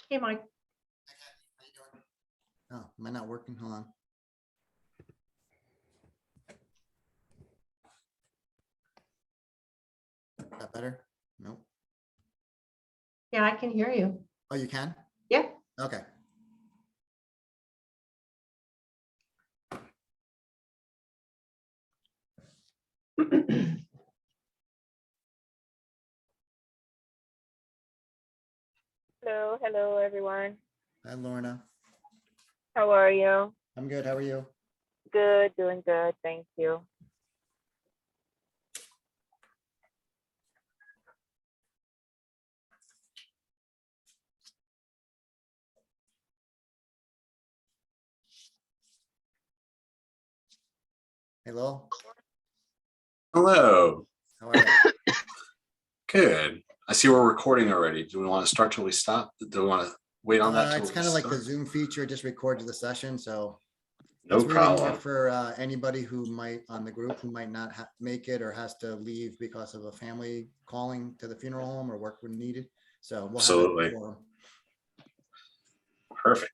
Hey, Mike. Oh, am I not working? Hold on. Is that better? Nope. Yeah, I can hear you. Oh, you can? Yeah. Okay. Hello, everyone. Hi, Lorna. How are you? I'm good. How are you? Good, doing good. Thank you. Hello. Hello. How are you? Good. I see we're recording already. Do we want to start till we stop? Do we want to wait on that? Till It's we kind of like the start? Zoom feature, just records the session. So No it's really more problem. for anybody who might on the group who might not make it or has to leave because of a family calling to the funeral home or work when needed. So we'll Absolutely. have it for 'em. Perfect.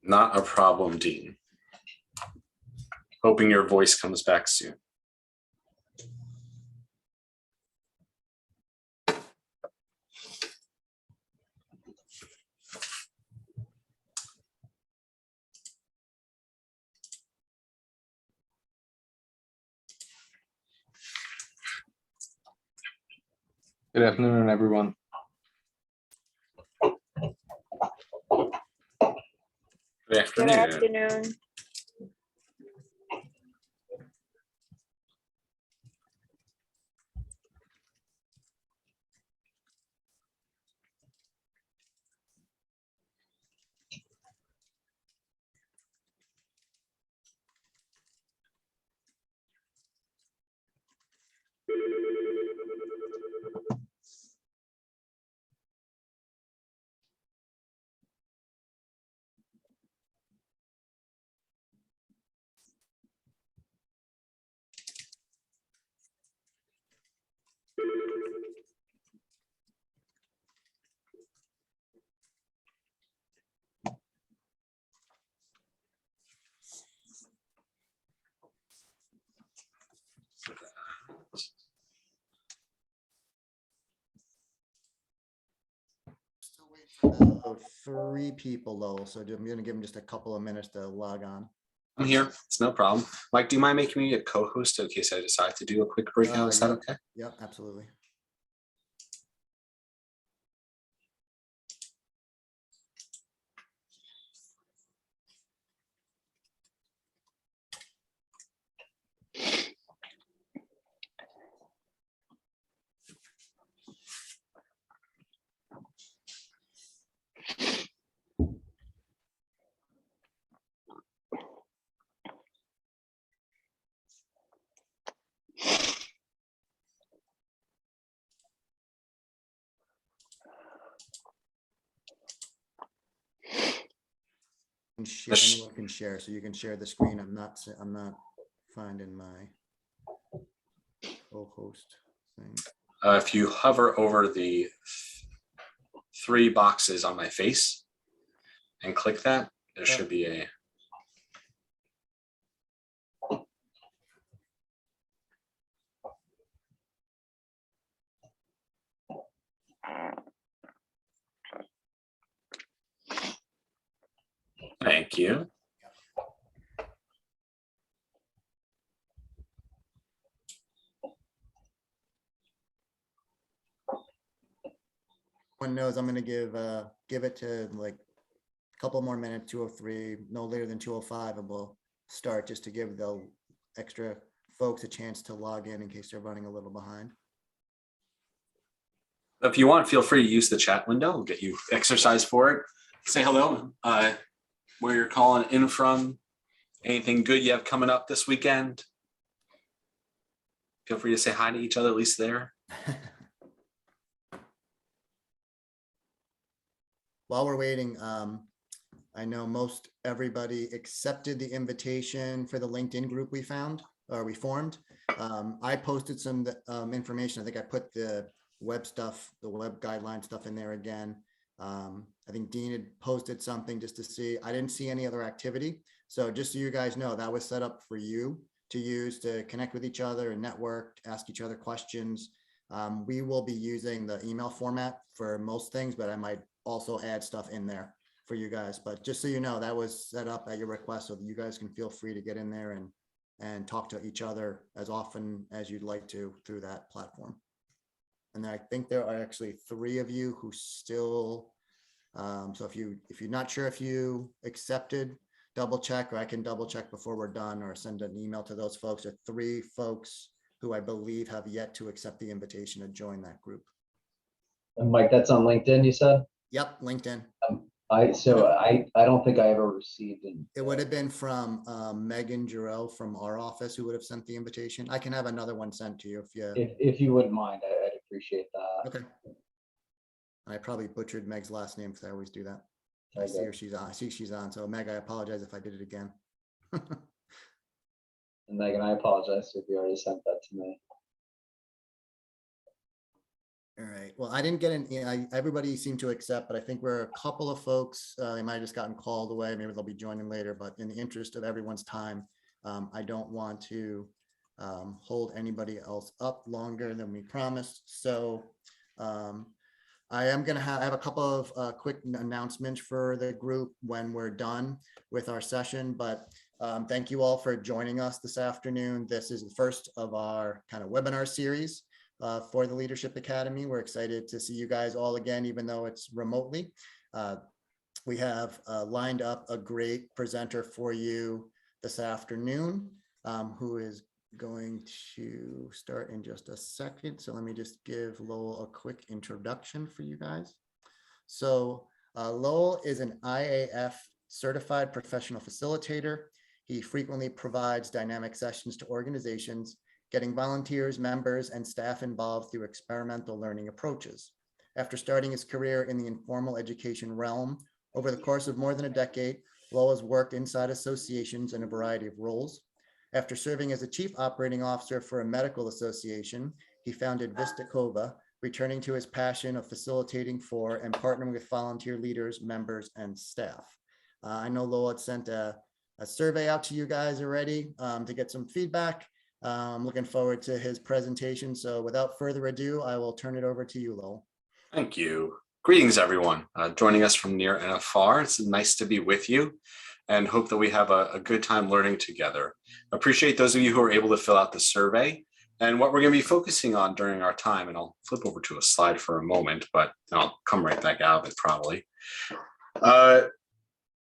Not a problem, Dean. Hoping your voice comes back soon. Good afternoon, everyone. Good Good afternoon. afternoon. Still waiting for 3 people though, so I'm going to give them just a couple of minutes to log on. I'm here. It's no problem. Mike, do you mind making me a co-host in case I decide to do a quick breakout? Is that Yep. okay? Yep, absolutely. Anyone can share, so you can share the screen. I'm not finding my co-host thing. If you hover over the 3 boxes on my face and click that, there should be a. Thank you. One knows I'm gonna give it to like a couple more minutes, 2:03, no later than 2:05, and we'll start just to give the extra folks a chance to log in case they're running a little behind. If you want, feel free to use the chat window. We'll get you exercise for it. Say hello, where you're calling in from, anything good you have coming up this weekend. Feel free to say hi to each other, at least there. While we're waiting, I know most everybody accepted the invitation for the LinkedIn group we formed. I posted some information. I think I put the web stuff, the web guideline stuff in there again. I think Dean had posted something just to see. I didn't see any other activity. So just so you guys know, that was set up for you to use to connect with each other and network, ask each other questions. We will be using the email format for most things, but I might also add stuff in there for you guys. But just so you know, that was set up at your request so that you guys can feel free to get in there and talk to each other as often as you'd like to through that platform. And I think there are actually 3 of you who still, so if you're not sure if you accepted, double check, or I can double check before we're done or send an email to those folks. There are 3 folks who I believe have yet to accept the invitation to join that group. And Mike, that's on LinkedIn, you said? Yep, LinkedIn. I don't think I ever received it. It would have been from Megan Giroux from our office who would have sent the invitation. I can have another one sent to you If you wouldn't mind, I'd appreciate that. Okay. I probably butchered Meg's last name because I always do that. I Okay. see her, she's on. I see she's on. So Meg, I apologize if I did it again. And Megan, I apologize if you already sent that to me. All right. Well, I didn't get everybody seemed to accept, but I think we're a couple of folks, they might have just gotten called away. Maybe they'll be joining later, but in the interest of everyone's time, I don't want to hold anybody else up longer than we promised. So I am going to have a couple of quick announcements for the group when we're done with our session, but thank you all for joining us this afternoon. This is the first of our kind of webinar series for the Leadership Academy. We're excited to see you guys all again, even though it's remotely. We have lined up a great presenter for you this afternoon, who is going to start in just a second. So let me just give Lowell a quick introduction for you guys. So Lowell is an IAF certified professional facilitator. He frequently provides dynamic sessions to organizations, getting volunteers, members, and staff involved through experimental learning approaches. After starting his career in the informal education realm, over the course of more than a decade, Lowell has worked inside associations in a variety of roles. After serving as a chief operating officer for a medical association, he founded Vista Cova, returning to his passion of facilitating for and partnering with volunteer leaders, members, and staff. I know Lowell had sent a survey out to you guys already to get some feedback. I'm looking forward to his presentation. So without further ado, I will turn it over to you, Lowell. Thank you. Greetings, everyone. Joining us from near and afar. It's nice to be with you and hope that we have a good time learning together. Appreciate those of you who are able to fill out the survey and what we're going to be focusing on during our time. And I'll flip over to a slide for a moment, but I'll come right back out of it probably.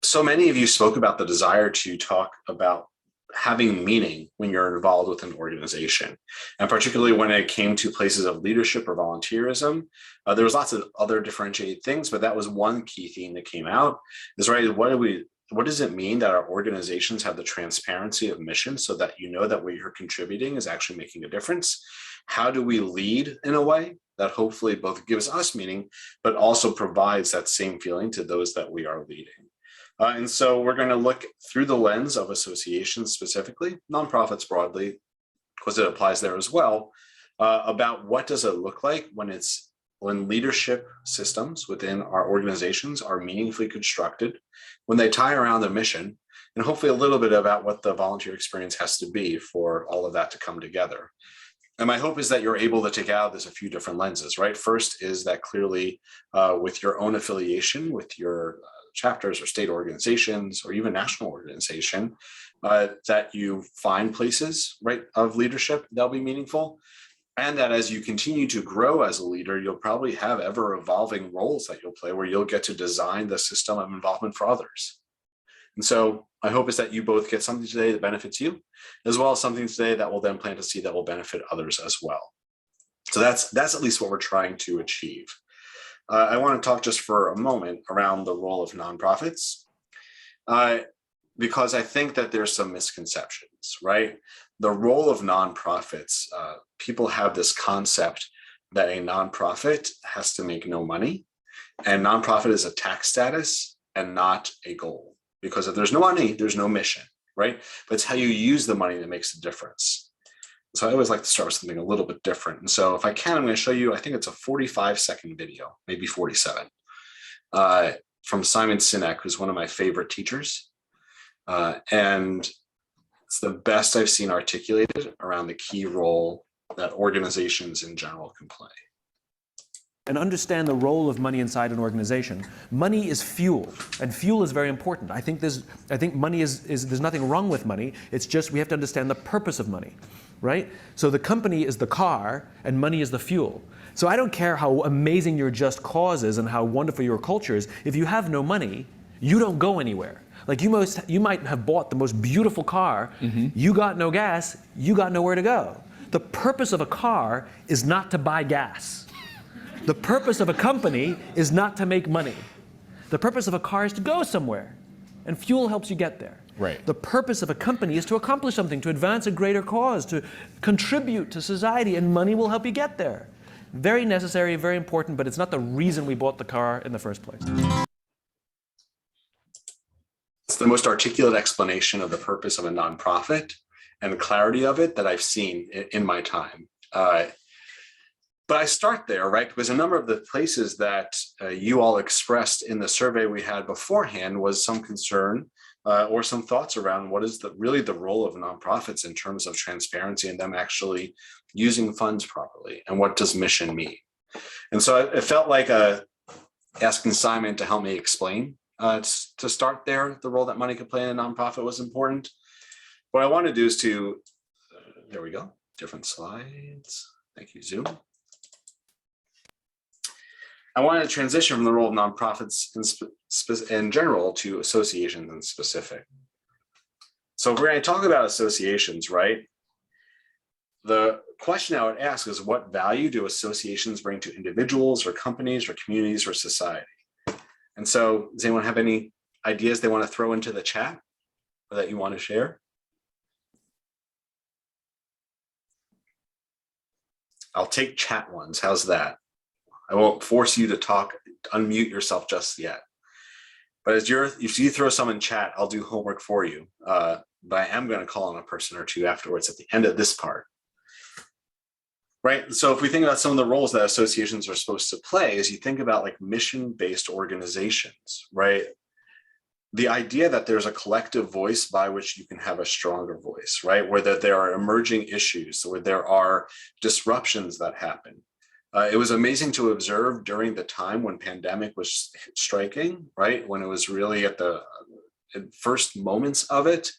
So many of you spoke about the desire to talk about having meaning when you're involved with an organization. And particularly when it came to places of leadership or volunteerism, there was lots of other differentiated things, but that was one key theme that came out is, right, what does it mean that our organizations have the transparency of mission so that you know that what you're contributing is actually making a difference? How do we lead in a way that hopefully both gives us meaning, but also provides that same feeling to those that we are leading? And so we're going to look through the lens of associations specifically, nonprofits broadly, because it applies there as well, about what does it look like when leadership systems within our organizations are meaningfully constructed, when they tie around the mission, and hopefully a little bit about what the volunteer experience has to be for all of that to come together. And my hope is that you're able to take out of this a few different lenses, right? First is that clearly with your own affiliation, with your chapters or state organizations or even national organization, that you find places, right, of leadership that'll be meaningful. And that as you continue to grow as a leader, you'll probably have ever evolving roles that you'll play where you'll get to design the system of involvement for others. And so my hope is that you both get something today that benefits you, as well as something today that will then plant a seed that will benefit others as well. So that's at least what we're trying to achieve. I want to talk just for a moment around the role of nonprofits, because I think that there's some misconceptions, right? The role of nonprofits, people have this concept that a nonprofit has to make no money, and nonprofit is a tax status and not a goal. Because if there's no money, there's no mission, right? But it's how you use the money that makes the difference. So I always like to start with something a little bit different. And so if I can, I'm going to show you, I think it's a 45-second video, maybe 47, from Simon Sinek, who's one of my favorite teachers. And it's the best I've seen articulated around the key role that organizations in general can play. And understand the role of money inside an organization. Money is fuel, and fuel is very important. I think money is there's nothing wrong with money. It's just we have to understand the purpose of money, right? So the company is the car, and money is the fuel. So I don't care how amazing your just cause is and how wonderful your culture is. If you have no money, you don't go anywhere. Like you might have bought the most beautiful car. You got no gas. You got nowhere to go. The purpose of a car is not to buy gas. The purpose of a company is not to make money. The purpose of a car is to go somewhere, and fuel helps you get there. Right. The purpose of a company is to accomplish something, to advance a greater cause, to contribute to society, and money will help you get there. Very necessary, very important, but it's not the reason we bought the car in the first place. It's the most articulate explanation of the purpose of a nonprofit and the clarity of it that I've seen in my time. But I start there, right? Because a number of the places that you all expressed in the survey we had beforehand was some concern or some thoughts around what is really the role of nonprofits in terms of transparency and them actually using funds properly, and what does mission mean? And so it felt like asking Simon to help me explain to start there, the role that money could play in a nonprofit was important. What I want to do is there we go, different slides. Thank you, Zoom. I wanted to transition from the role of nonprofits in general to associations in specific. So if we're going to talk about associations, right? The question I would ask is, what value do associations bring to individuals or companies or communities or society? And so does anyone have any ideas they want to throw into the chat or that you want to share? I'll take chat ones. How's that? I won't force you to talk, unmute yourself just yet. But if you throw some in chat, I'll do homework for you. But I am going to call on a person or two afterwards at the end of this part. Right. So if we think about some of the roles that associations are supposed to play, as you think about like mission-based organizations, right? The idea that there's a collective voice by which you can have a stronger voice, right? Where that there are emerging issues, where there are disruptions that happen. It was amazing to observe during the time when pandemic was striking, right? When it was really at the first moments of it,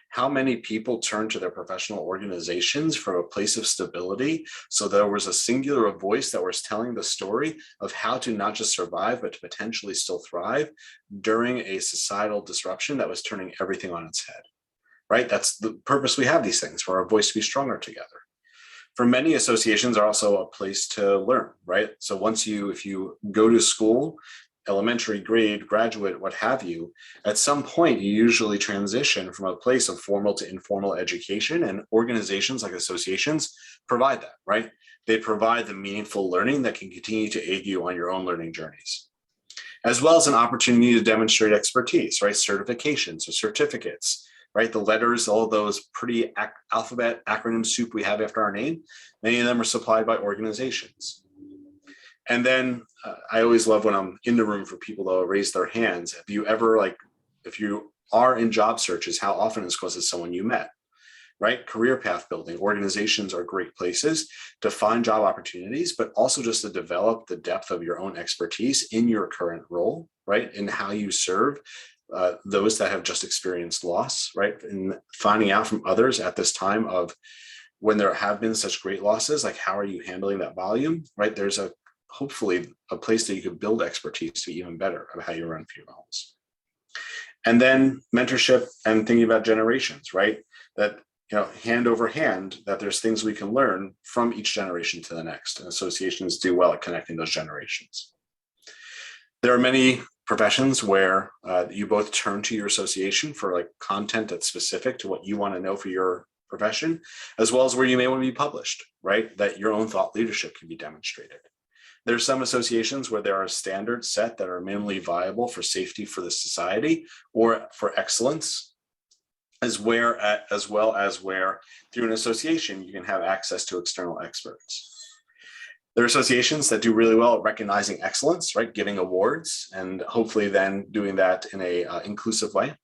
how many people turned to their professional organizations from a place of stability. So there was a singular voice that was telling the story of how to not just survive, but to potentially still thrive during a societal disruption that was turning everything on its head, right? That's the purpose we have these things, for our voice to be stronger together. For many, associations are also a place to learn, right? So if you go to school, elementary grade, graduate, what have you, at some point you usually transition from a place of formal to informal education, and organizations like associations provide that, right? They provide the meaningful learning that can continue to aid you on your own learning journeys, as well as an opportunity to demonstrate expertise, right? Certifications or certificates, right? The letters, all those pretty alphabet acronym soup we have after our name, many of them are supplied by organizations. And then I always love when I'm in the room for people to raise their hands. Have you ever, if you are in job searches, how often is because of someone you met, right? Career path building. Organizations are great places to find job opportunities, but also just to develop the depth of your own expertise in your current role, right? In how you serve those that have just experienced loss, right? And finding out from others at this time of when there have been such great losses, like how are you handling that volume, right? There's hopefully a place that you could build expertise to be even better of how you run funeral homes. And then mentorship and thinking about generations, right? That, hand over hand, that there's things we can learn from each generation to the next. And associations do well at connecting those generations. There are many professions where you both turn to your association for like content that's specific to what you want to know for your profession, as well as where you may want to be published, right? That your own thought leadership can be demonstrated. There's some associations where there are standards set that are minimally viable for safety for the society or for excellence, as well as where through an association you can have access to external experts. There are associations that do really well at recognizing excellence, right? Giving awards and hopefully then doing that in a inclusive way.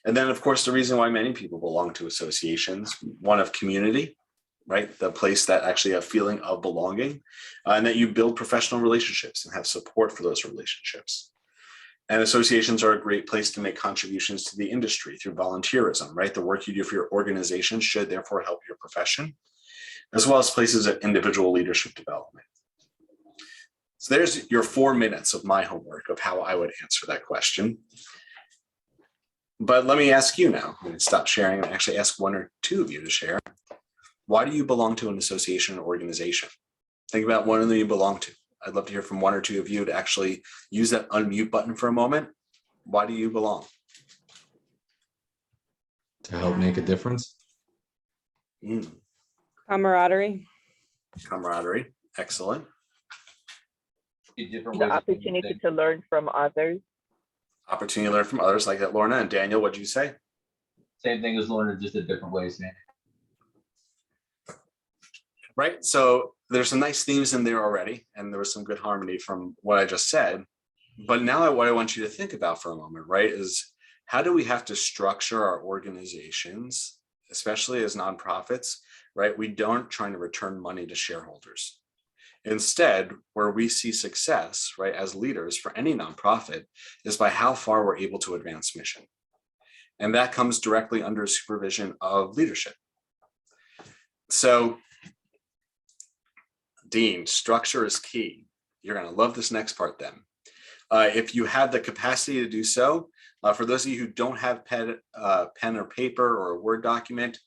And then, of course, the reason why many people belong to associations, one of community, right? The place that actually have feeling of belonging, and that you build professional relationships and have support for those relationships. And associations are a great place to make contributions to the industry through volunteerism, right? The work you do for your organization should therefore help your profession, as well as places of individual leadership development. So there's your 4 minutes of my homework of how I would answer that question. But let me ask you now, I'm going to stop sharing and actually ask one or two of you to share. Why do you belong to an association or organization? Think about one of them you belong to. I'd love to hear from one or two of you to actually use that unmute button for a moment. Why do you belong? To help make a difference. Camaraderie. Camaraderie, excellent. The opportunity to learn from others. Opportunity to learn from others like that, Lorna. And Daniel, what did you say? Same thing as Lorna, just a different way of saying it. Right, so there's some nice themes in there already, and there was some good harmony from what I just said. But now what I want you to think about for a moment, right, is how do we have to structure our organizations, especially as nonprofits, right? We don't trying to return money to shareholders. Instead, where we see success, right, as leaders for any nonprofit is by how far we're able to advance mission. And that comes directly under supervision of leadership. So, Dean, structure is key. You're going to love this next part then. If you have the capacity to do so, for those of you who don't have pen or paper or a Word document,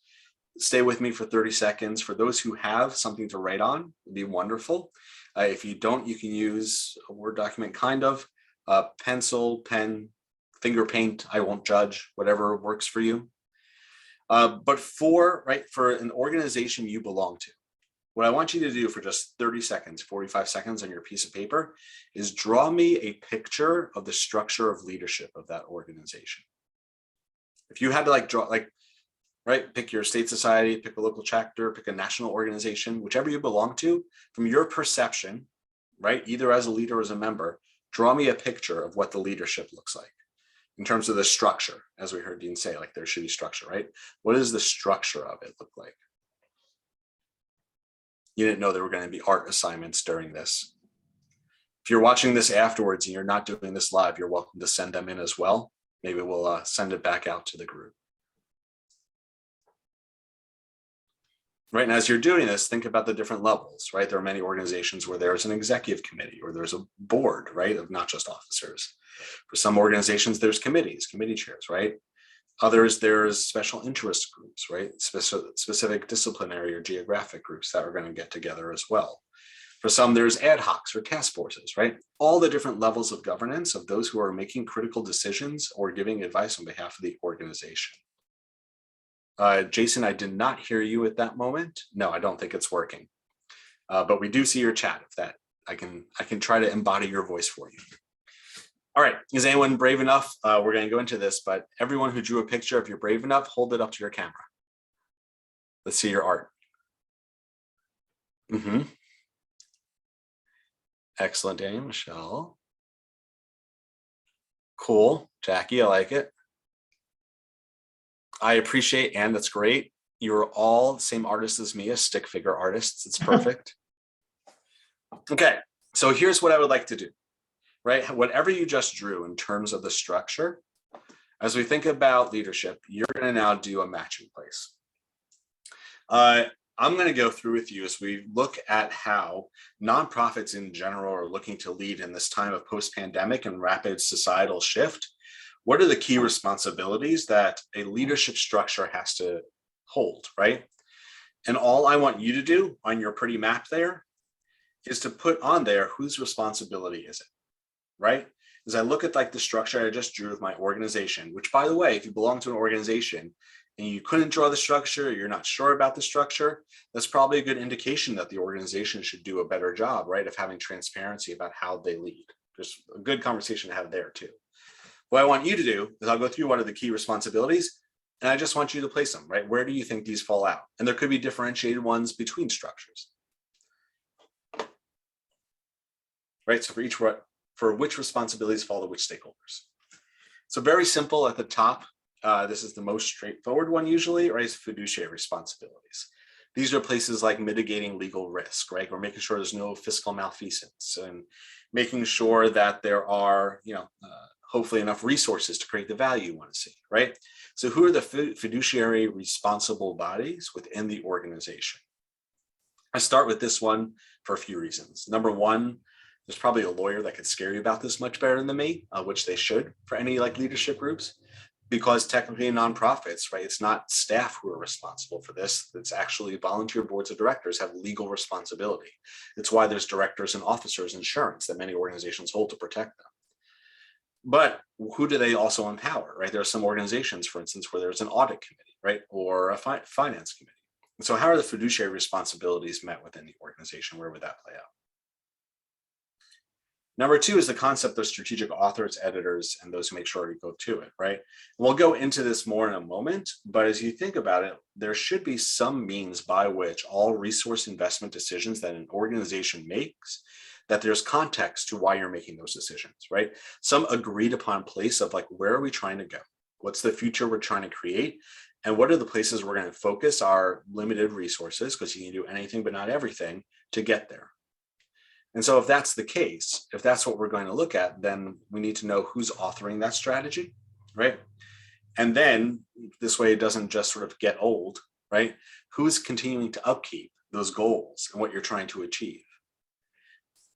stay with me for 30 seconds. For those who have something to write on, it'd be wonderful. If you don't, you can use a Word document, kind of, pencil, pen, finger paint, I won't judge, whatever works for you. But for an organization you belong to, what I want you to do for just 30 seconds, 45 seconds on your piece of paper is draw me a picture of the structure of leadership of that organization. If you had to draw, pick your state society, pick a local chapter, pick a national organization, whichever you belong to, from your perception, right, either as a leader or as a member, draw me a picture of what the leadership looks like in terms of the structure, as we heard Dean say, there should be structure, right? What does the structure of it look like? You didn't know there were going to be art assignments during this. If you're watching this afterwards and you're not doing this live, you're welcome to send them in as well. Maybe we'll send it back out to the group. Right, and as you're doing this, think about the different levels, right? There are many organizations where there's an executive committee or there's a board, right, of not just officers. For some organizations, there's committees, committee chairs, right? Others, there's special interest groups, right? Specific disciplinary or geographic groups that are going to get together as well. For some, there's ad hocs or task forces, right? All the different levels of governance of those who are making critical decisions or giving advice on behalf of the organization. Jason, I did not hear you at that moment. No, I don't think it's working. But we do see your chat. If that, I can try to embody your voice for you. All right, is anyone brave enough? We're going to go into this, but everyone who drew a picture, if you're brave enough, hold it up to your camera. Let's see your art. Excellent, Daniel, Michelle. Cool, Jackie, I like it. I appreciate, and that's great. You're all the same artists as me, as stick figure artists. It's perfect. Okay, so here's what I would like to do. Right, whatever you just drew in terms of the structure, as we think about leadership, you're going to now do a matching place. I'm going to go through with you as we look at how nonprofits in general are looking to lead in this time of post-pandemic and rapid societal shift. What are the key responsibilities that a leadership structure has to hold, right? And all I want you to do on your pretty map there is to put on there whose responsibility is it, right? As I look at like the structure I just drew of my organization, which by the way, if you belong to an organization and you couldn't draw the structure, you're not sure about the structure, that's probably a good indication that the organization should do a better job, right, of having transparency about how they lead. There's a good conversation to have there too. What I want you to do is I'll go through what are the key responsibilities, and I just want you to place them, right? Where do you think these fall out? And there could be differentiated ones between structures. Right, so for which responsibilities fall to which stakeholders. So very simple at the top. This is the most straightforward one usually, right? Is fiduciary responsibilities. These are places like mitigating legal risk, right? We're making sure there's no fiscal malfeasance and making sure that there are, hopefully enough resources to create the value you want to see, right? So who are the fiduciary responsible bodies within the organization? I start with this one for a few reasons. Number one, there's probably a lawyer that could scare you about this much better than me, which they should for any like leadership groups, because technically in nonprofits, right, it's not staff who are responsible for this. It's actually volunteer boards of directors have legal responsibility. It's why there's directors and officers insurance that many organizations hold to protect them. But who do they also empower, right? There are some organizations, for instance, where there's an audit committee, right, or a finance committee. And so how are the fiduciary responsibilities met within the organization? Where would that play out? Number two is the concept of strategic authors, editors, and those who make sure we go to it, right? We'll go into this more in a moment, but as you think about it, there should be some means by which all resource investment decisions that an organization makes, that there's context to why you're making those decisions, right? Some agreed upon place of like, where are we trying to go? What's the future we're trying to create? And what are the places we're going to focus our limited resources, because you can do anything but not everything to get there. And so if that's the case, if that's what we're going to look at, then we need to know who's authoring that strategy, right? And then this way it doesn't just sort of get old, right? Who's continuing to upkeep those goals and what you're trying to achieve?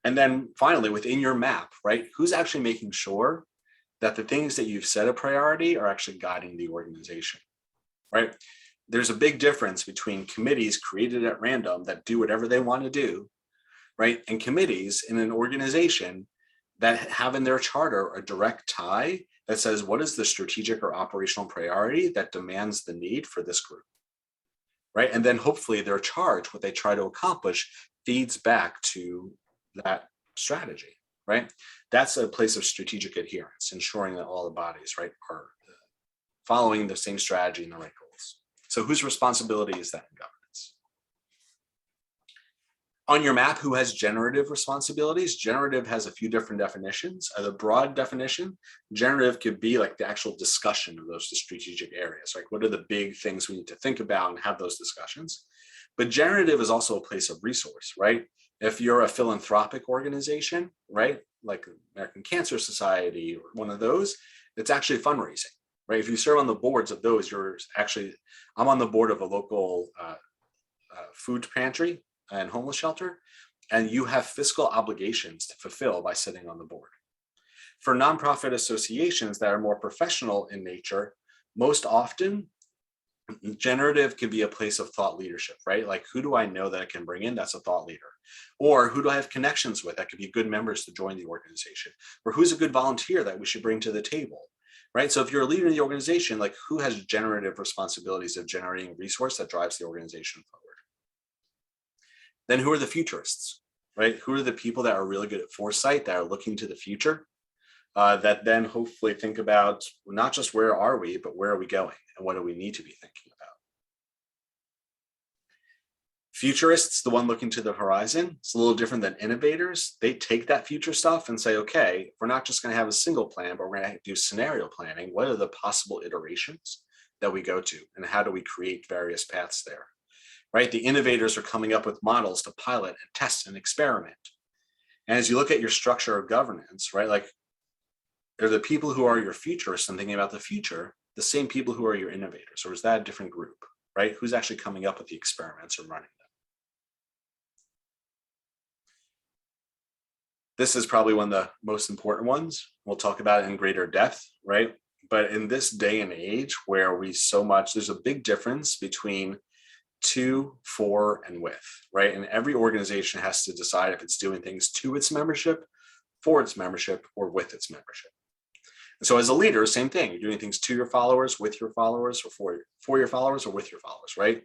And then finally, within your map, right, who's actually making sure that the things that you've set a priority are actually guiding the organization, right? There's a big difference between committees created at random that do whatever they want to do, right? And committees in an organization that have in their charter a direct tie that says, what is the strategic or operational priority that demands the need for this group, right? And then hopefully their charge, what they try to accomplish, feeds back to that strategy, right? That's a place of strategic adherence, ensuring that all the bodies, right, are following the same strategy and the right goals. So whose responsibility is that in governance? On your map, who has generative responsibilities? Generative has a few different definitions. The broad definition, generative could be like the actual discussion of those strategic areas. Like what are the big things we need to think about and have those discussions? But generative is also a place of resource, right? If you're a philanthropic organization, right, like American Cancer Society or one of those, it's actually fundraising, right? If you serve on the boards of those, I'm on the board of a local food pantry and homeless shelter, and you have fiscal obligations to fulfill by sitting on the board. For nonprofit associations that are more professional in nature, most often generative can be a place of thought leadership, right? Like who do I know that I can bring in? That's a thought leader. Or who do I have connections with that could be good members to join the organization? Or who's a good volunteer that we should bring to the table, right? So if you're a leader in the organization, like who has generative responsibilities of generating a resource that drives the organization forward? Then who are the futurists, right? Who are the people that are really good at foresight, that are looking to the future, that then hopefully think about not just where are we, but where are we going and what do we need to be thinking about? Futurists, the one looking to the horizon, it's a little different than innovators. They take that future stuff and say, okay, we're not just going to have a single plan, but we're going to do scenario planning. What are the possible iterations that we go to and how do we create various paths there? Right? The innovators are coming up with models to pilot and test and experiment. And as you look at your structure of governance, right, like are the people who are your futurists and thinking about the future, the same people who are your innovators, or is that a different group, right? Who's actually coming up with the experiments or running them? This is probably one of the most important ones. We'll talk about it in greater depth, right? But in this day and age where there's a big difference between to, for, and with, right? And every organization has to decide if it's doing things to its membership, for its membership, or with its membership. And so as a leader, same thing, you're doing things to your followers, with your followers, or for your followers, or with your followers, right?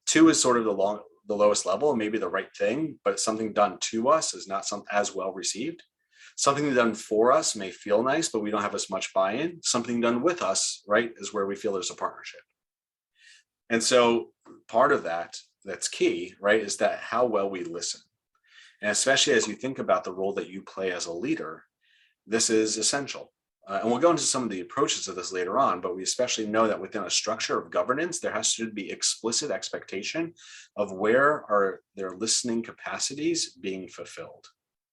To is sort of the lowest level and maybe the right thing, but something done to us is not as well received. Something done for us may feel nice, but we don't have as much buy-in. Something done with us, right, is where we feel there's a partnership. And so part of that's key, right, is that how well we listen. And especially as you think about the role that you play as a leader, this is essential. And we'll go into some of the approaches of this later on, but we especially know that within a structure of governance, there has to be explicit expectation of where are their listening capacities being fulfilled,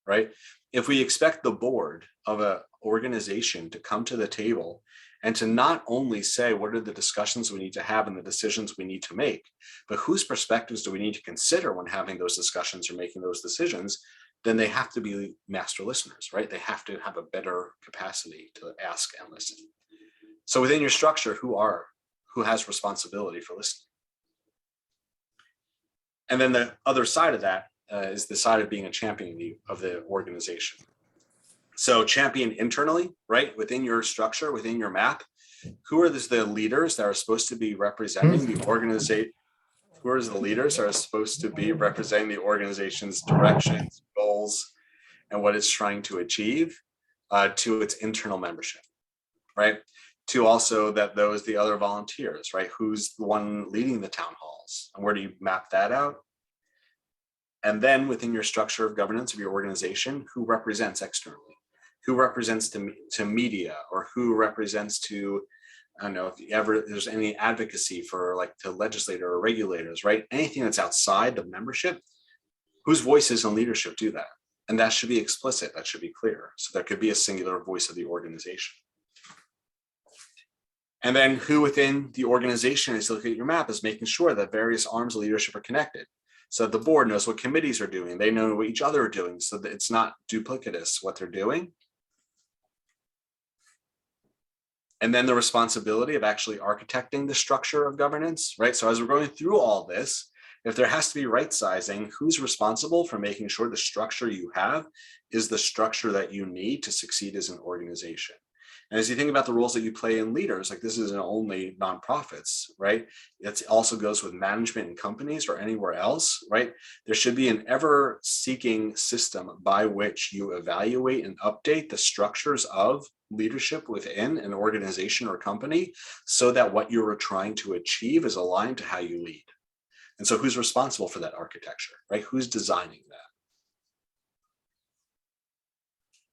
right? If we expect the board of an organization to come to the table and to not only say what are the discussions we need to have and the decisions we need to make, but whose perspectives do we need to consider when having those discussions or making those decisions, then they have to be master listeners, right? They have to have a better capacity to ask and listen. So within your structure, who has responsibility for listening? And then the other side of that is the side of being a champion of the organization. So champion internally, right? Within your structure, within your map, who are the leaders that are supposed to be representing the organization? Who are the leaders that are supposed to be representing the organization's directions, goals, and what it's trying to achieve to its internal membership, right? To also the other volunteers, right? Who's the one leading the town halls, and where do you map that out? And then within your structure of governance of your organization, who represents externally? Who represents to media, or who represents to, I don't know if there's any advocacy for like to legislator or regulators, right? Anything that's outside the membership, whose voices and leadership do that? And that should be explicit, that should be clear. So there could be a singular voice of the organization. And then who within the organization, as you look at your map, is making sure that various arms of leadership are connected. So the board knows what committees are doing. They know what each other are doing so that it's not duplicitous what they're doing. And then the responsibility of actually architecting the structure of governance, right? So as we're going through all this, if there has to be right sizing, who's responsible for making sure the structure you have is the structure that you need to succeed as an organization? And as you think about the roles that you play in leaders, like this isn't only nonprofits, right? It also goes with management in companies or anywhere else, right? There should be an ever-seeking system by which you evaluate and update the structures of leadership within an organization or company so that what you're trying to achieve is aligned to how you lead. And so who's responsible for that architecture, right? Who's designing that?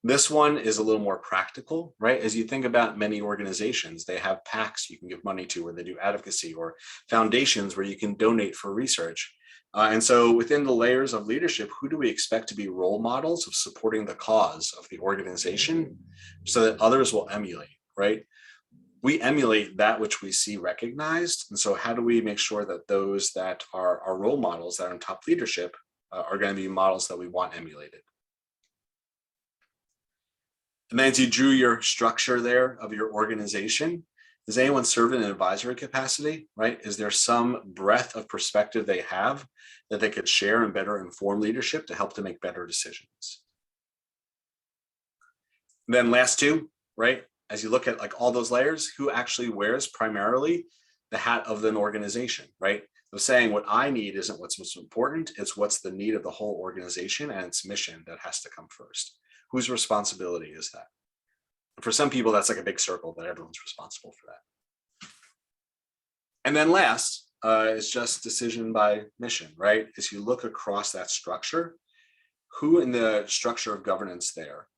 This one is a little more practical, right? As you think about many organizations, they have PACs you can give money to, where they do advocacy, or foundations where you can donate for research. And so within the layers of leadership, who do we expect to be role models of supporting the cause of the organization so that others will emulate, right? We emulate that which we see recognized. And so how do we make sure that those that are our role models that are in top leadership are going to be models that we want emulated? And then as you drew your structure there of your organization, does anyone serve in an advisory capacity, right? Is there some breadth of perspective they have that they could share and better inform leadership to help to make better decisions? And then last two, right? As you look at like all those layers, who actually wears primarily the hat of an organization, right? Of saying what I need isn't what's most important, it's what's the need of the whole organization and its mission that has to come first. Whose responsibility is that? For some people, that's like a big circle, but everyone's responsible for that. And then last is just decision by mission, right? As you look across that structure, who in the structure of governance there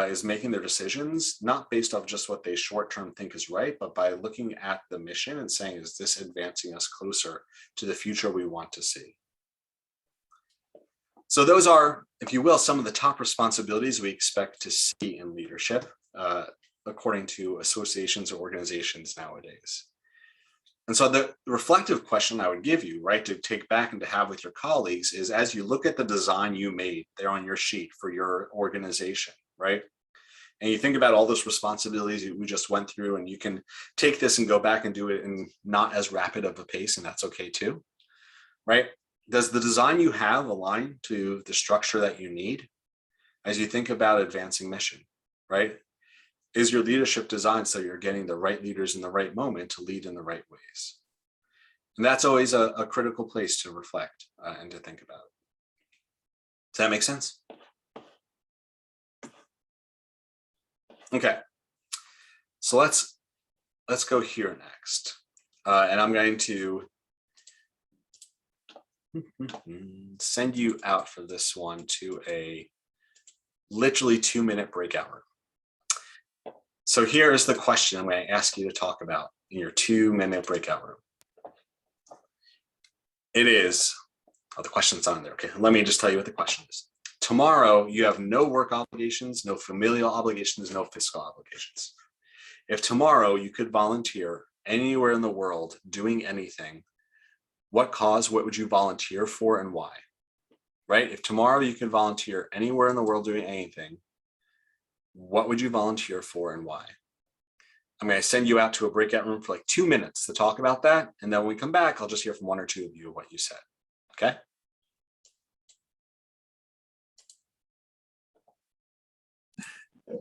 is making their decisions, not based off just what they short-term think is right, but by looking at the mission and saying, is this advancing us closer to the future we want to see? So those are, if you will, some of the top responsibilities we expect to see in leadership, according to associations or organizations nowadays. And so the reflective question I would give you, right, to take back and to have with your colleagues is, as you look at the design you made there on your sheet for your organization, right? And you think about all those responsibilities we just went through, and you can take this and go back and do it in not as rapid of a pace, and that's okay too, right? Does the design you have align to the structure that you need as you think about advancing mission, right? Is your leadership designed so you're getting the right leaders in the right moment to lead in the right ways? And that's always a critical place to reflect and to think about. Does that make sense? Okay, so let's go here next. And I'm going to send you out for this one to a literally 2-minute breakout room. So here is the question I'm going to ask you to talk about in your 2-minute breakout room. It is, oh, the question's on there. Okay, let me just tell you what the question is. Tomorrow, you have no work obligations, no familial obligations, no fiscal obligations. If tomorrow you could volunteer anywhere in the world doing anything, what cause, what would you volunteer for and why? Right? If tomorrow you could volunteer anywhere in the world doing anything, what would you volunteer for and why? I'm going to send you out to a breakout room for like 2 minutes to talk about that. And then when we come back, I'll just hear from 1 or 2 of you what you said. Okay?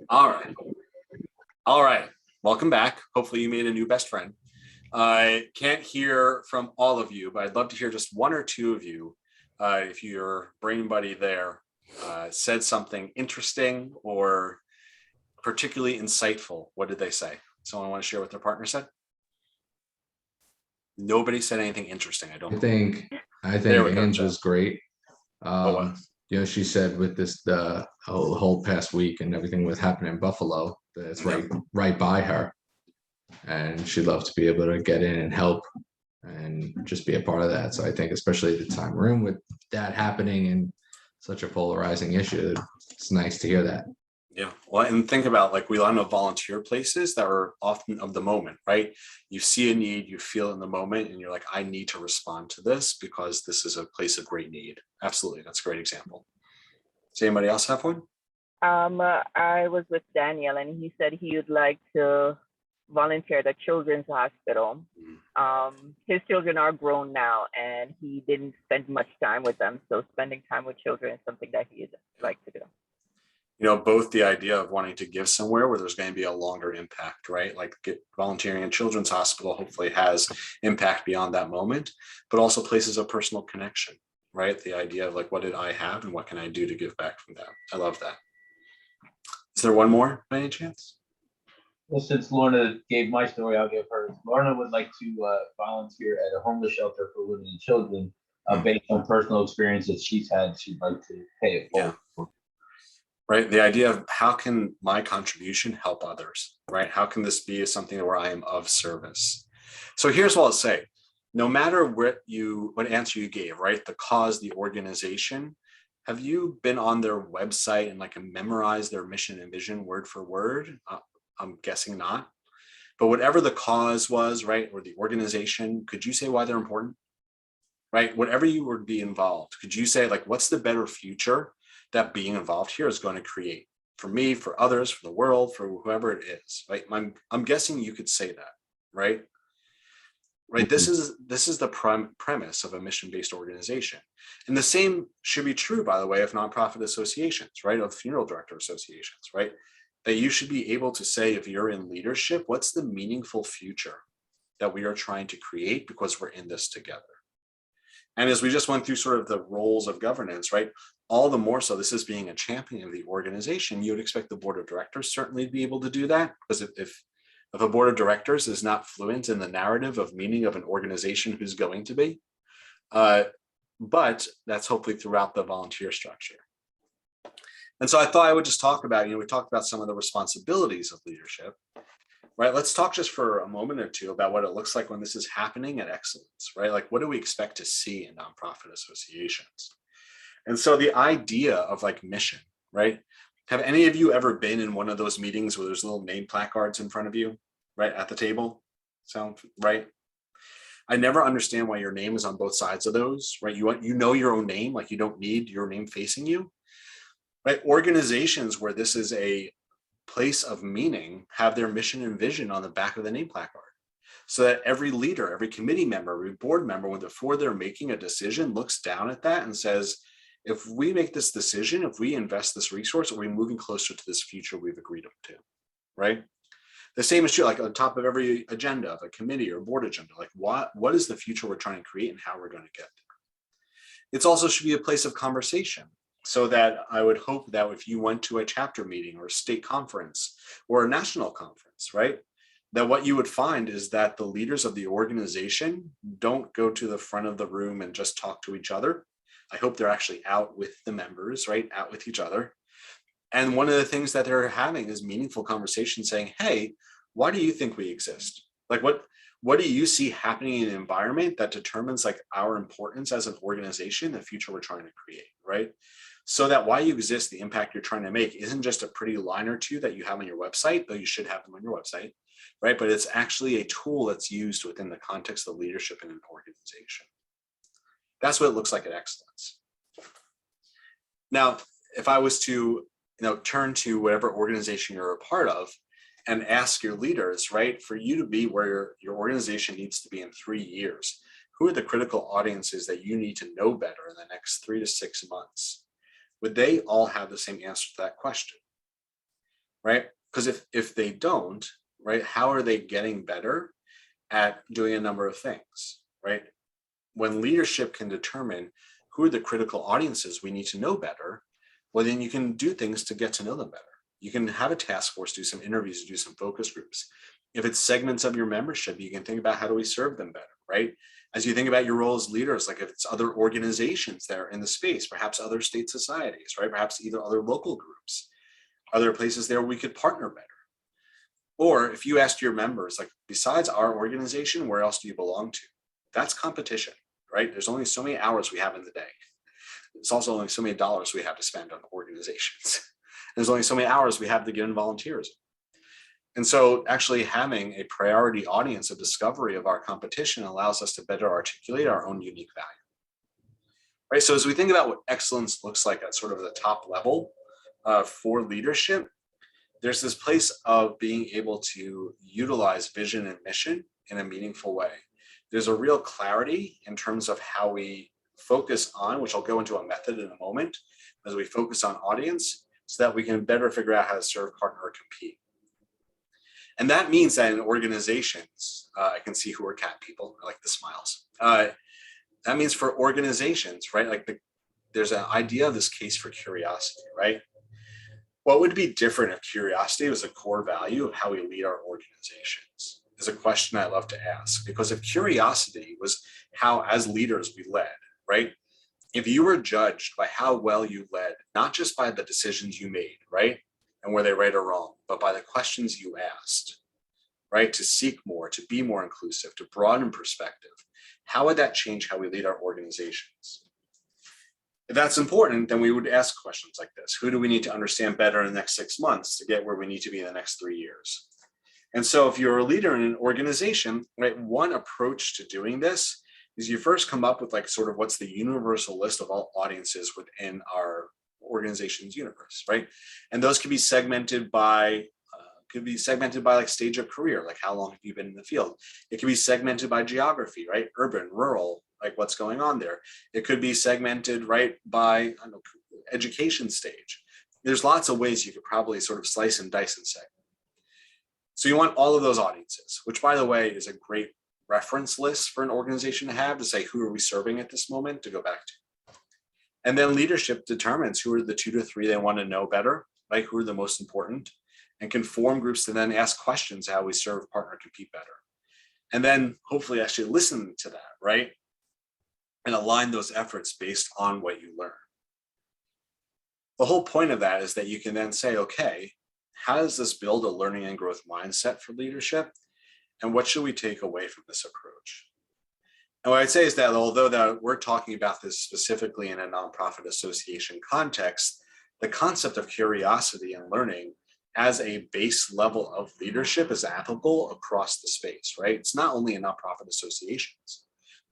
All right. All right. Welcome back. Hopefully you made a new best friend. I can't hear from all of you, but I'd love to hear just 1 or 2 of you. If your brain buddy there said something interesting or particularly insightful, what did they say? Someone want to share what their partner said? Nobody said anything interesting. I think There we go, Ange Jeff. was great. wow. You know, she said with this the whole past week and everything was happening in Buffalo, that it's right by her, and she'd love to be able to get in and help and just be a part of that. So I think, especially at the time we're in with that happening and such a polarizing issue, it's nice to hear that. Yeah, well, and think about, like, we land on volunteer places that are often of the moment, right? You see a need, you feel in the moment, and you're like, I need to respond to this because this is a place of great need. Absolutely, that's a great example. Does anybody else have one? I was with Daniel, and he said he would like to volunteer at a children's hospital. His children are grown now, and he didn't spend much time with them. So spending time with children is something that he'd like to do. You know, both the idea of wanting to give somewhere where there's going to be a longer impact, right? Like volunteering in Children's Hospital hopefully has impact beyond that moment, but also places of personal connection, right? The idea of like, what did I have and what can I do to give back from that? I love that. Is there one more by any chance? Well, since Lorna gave my story, I'll give hers. Lorna would like to volunteer at a homeless shelter for women and children based on personal experiences she's had. She'd like to pay it forward. Yeah. Right, the idea of how can my contribution help others, right? How can this be something where I am of service? So here's what I'll say. No matter what answer you gave, right? The cause, the organization, have you been on their website and like memorized their mission and vision word for word? I'm guessing not. But whatever the cause was, right, or the organization, could you say why they're important? Right, whatever you would be involved, could you say like, what's the better future that being involved here is going to create for me, for others, for the world, for whoever it is, right? I'm guessing you could say that, right? Right. This is the premise of a mission-based organization. And the same should be true, by the way, of nonprofit associations, right? Of funeral director associations, right? That you should be able to say, if you're in leadership, what's the meaningful future that we are trying to create because we're in this together? And as we just went through sort of the roles of governance, right? All the more so, this is being a champion of the organization. You would expect the board of directors certainly to be able to do that, because if a board of directors is not fluent in the narrative of meaning of an organization, who's going to be? But that's hopefully throughout the volunteer structure. And so I thought I would just talk about, we talked about some of the responsibilities of leadership, right? Let's talk just for a moment or two about what it looks like when this is happening at excellence, right? Like, what do we expect to see in nonprofit associations? And so the idea of like mission, right? Have any of you ever been in one of those meetings where there's little name placards in front of you, right, at the table? Sound right? I never understand why your name is on both sides of those, right? You know your own name, like you don't need your name facing you, right? Organizations where this is a place of meaning have their mission and vision on the back of the name placard, so that every leader, every committee member, every board member, when before they're making a decision, looks down at that and says, if we make this decision, if we invest this resource, are we moving closer to this future we've agreed to, right? The same is true, like on top of every agenda of a committee or board agenda, like what is the future we're trying to create and how we're going to get there. It's also should be a place of conversation, so that I would hope that if you went to a chapter meeting or a state conference or a national conference, right, that what you would find is that the leaders of the organization don't go to the front of the room and just talk to each other. I hope they're actually out with the members, right, out with each other. And one of the things that they're having is meaningful conversation saying, hey, why do you think we exist? Like what do you see happening in an environment that determines like our importance as an organization, the future we're trying to create, right? So that why you exist, the impact you're trying to make isn't just a pretty line or two that you have on your website, though you should have them on your website, right? But it's actually a tool that's used within the context of leadership in an organization. That's what it looks like at Excellence. Now, if I was to turn to whatever organization you're a part of and ask your leaders, right, for you to be where your organization needs to be in 3 years, who are the critical audiences that you need to know better in the next 3 to 6 months? Would they all have the same answer to that question, right? Because if they don't, right, how are they getting better at doing a number of things, right? When leadership can determine who are the critical audiences we need to know better, well, then you can do things to get to know them better. You can have a task force, do some interviews, do some focus groups. If it's segments of your membership, you can think about how do we serve them better, right? As you think about your role as leaders, like if it's other organizations that are in the space, perhaps other state societies, right? Perhaps either other local groups, other places there we could partner better. Or if you asked your members, like besides our organization, where else do you belong to? That's competition, right? There's only so many hours we have in the day. It's also only so many dollars we have to spend on organizations. There's only so many hours we have to give in volunteerism. And so actually having a priority audience of discovery of our competition allows us to better articulate our own unique value. Right, so as we think about what excellence looks like at sort of the top level for leadership, there's this place of being able to utilize vision and mission in a meaningful way. There's a real clarity in terms of how we focus on, which I'll go into a method in a moment, as we focus on audience so that we can better figure out how to serve, partner, or compete. And that means that in organizations, I can see who are cat people, I like the smiles. That means for organizations, right? Like there's an idea of this case for curiosity, right? What would be different if curiosity was a core value of how we lead our organizations? Is a question I love to ask, because if curiosity was how as leaders we led, right? If you were judged by how well you led, not just by the decisions you made, right? And were they right or wrong, but by the questions you asked, right? To seek more, to be more inclusive, to broaden perspective. How would that change how we lead our organizations? If that's important, then we would ask questions like this. Who do we need to understand better in the next 6 months to get where we need to be in the next 3 years? And so if you're a leader in an organization, right, one approach to doing this is you first come up with like sort of what's the universal list of all audiences within our organization's universe, right? And those could be segmented by like stage of career, like how long have you been in the field? It could be segmented by geography, right? Urban, rural, like what's going on there. It could be segmented, right, by I don't know, education stage. There's lots of ways you could probably sort of slice and dice and segment. So you want all of those audiences, which by the way is a great reference list for an organization to have to say who are we serving at this moment to go back to. And then leadership determines who are the 2 to 3 they want to know better, right? Who are the most important, and can form groups to then ask questions how we serve, partner, compete better. And then hopefully actually listen to that, right? And align those efforts based on what you learn. The whole point of that is that you can then say, okay, how does this build a learning and growth mindset for leadership? And what should we take away from this approach? And what I'd say is that although that we're talking about this specifically in a nonprofit association context, the concept of curiosity and learning as a base level of leadership is applicable across the space, right? It's not only in nonprofit associations,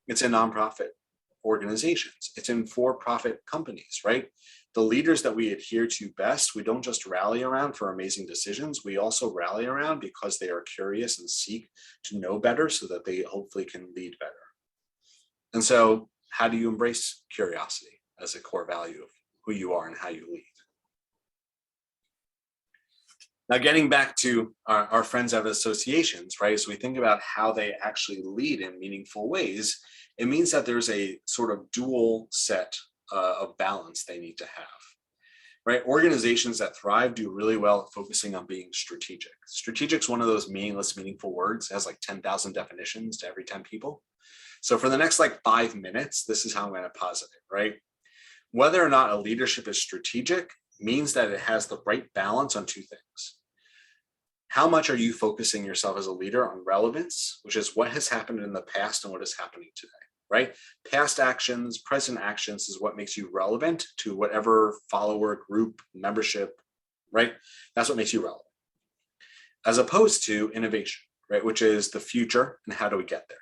it's in nonprofit organizations, it's in for-profit companies, right? The leaders that we adhere to best, we don't just rally around for amazing decisions, we also rally around because they are curious and seek to know better so that they hopefully can lead better. And so how do you embrace curiosity as a core value of who you are and how you lead? Now, getting back to our friends of associations, right? So we think about how they actually lead in meaningful ways. It means that there's a sort of dual set of balance they need to have, right? Organizations that thrive do really well at focusing on being strategic. Strategic is one of those meaningless, meaningful words. It has like 10,000 definitions to every 10 people. So for the next like 5 minutes, this is how I'm going to posit it, right? Whether or not a leadership is strategic means that it has the right balance on two things. How much are you focusing yourself as a leader on relevance, which is what has happened in the past and what is happening today, right? Past actions, present actions is what makes you relevant to whatever follower group, membership, right? That's what makes you relevant. As opposed to innovation, right? Which is the future and how do we get there?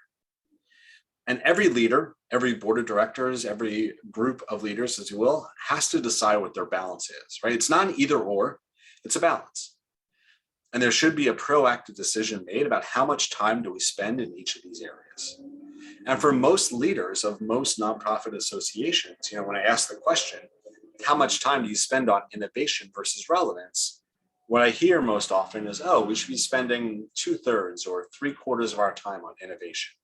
And every leader, every board of directors, every group of leaders, as you will, has to decide what their balance is, right? It's not an either or, it's a balance. And there should be a proactive decision made about how much time do we spend in each of these areas. And for most leaders of most nonprofit associations, when I ask the question, how much time do you spend on innovation versus relevance? What I hear most often is, oh, we should be spending 2/3 or 3/4 of our time on innovation.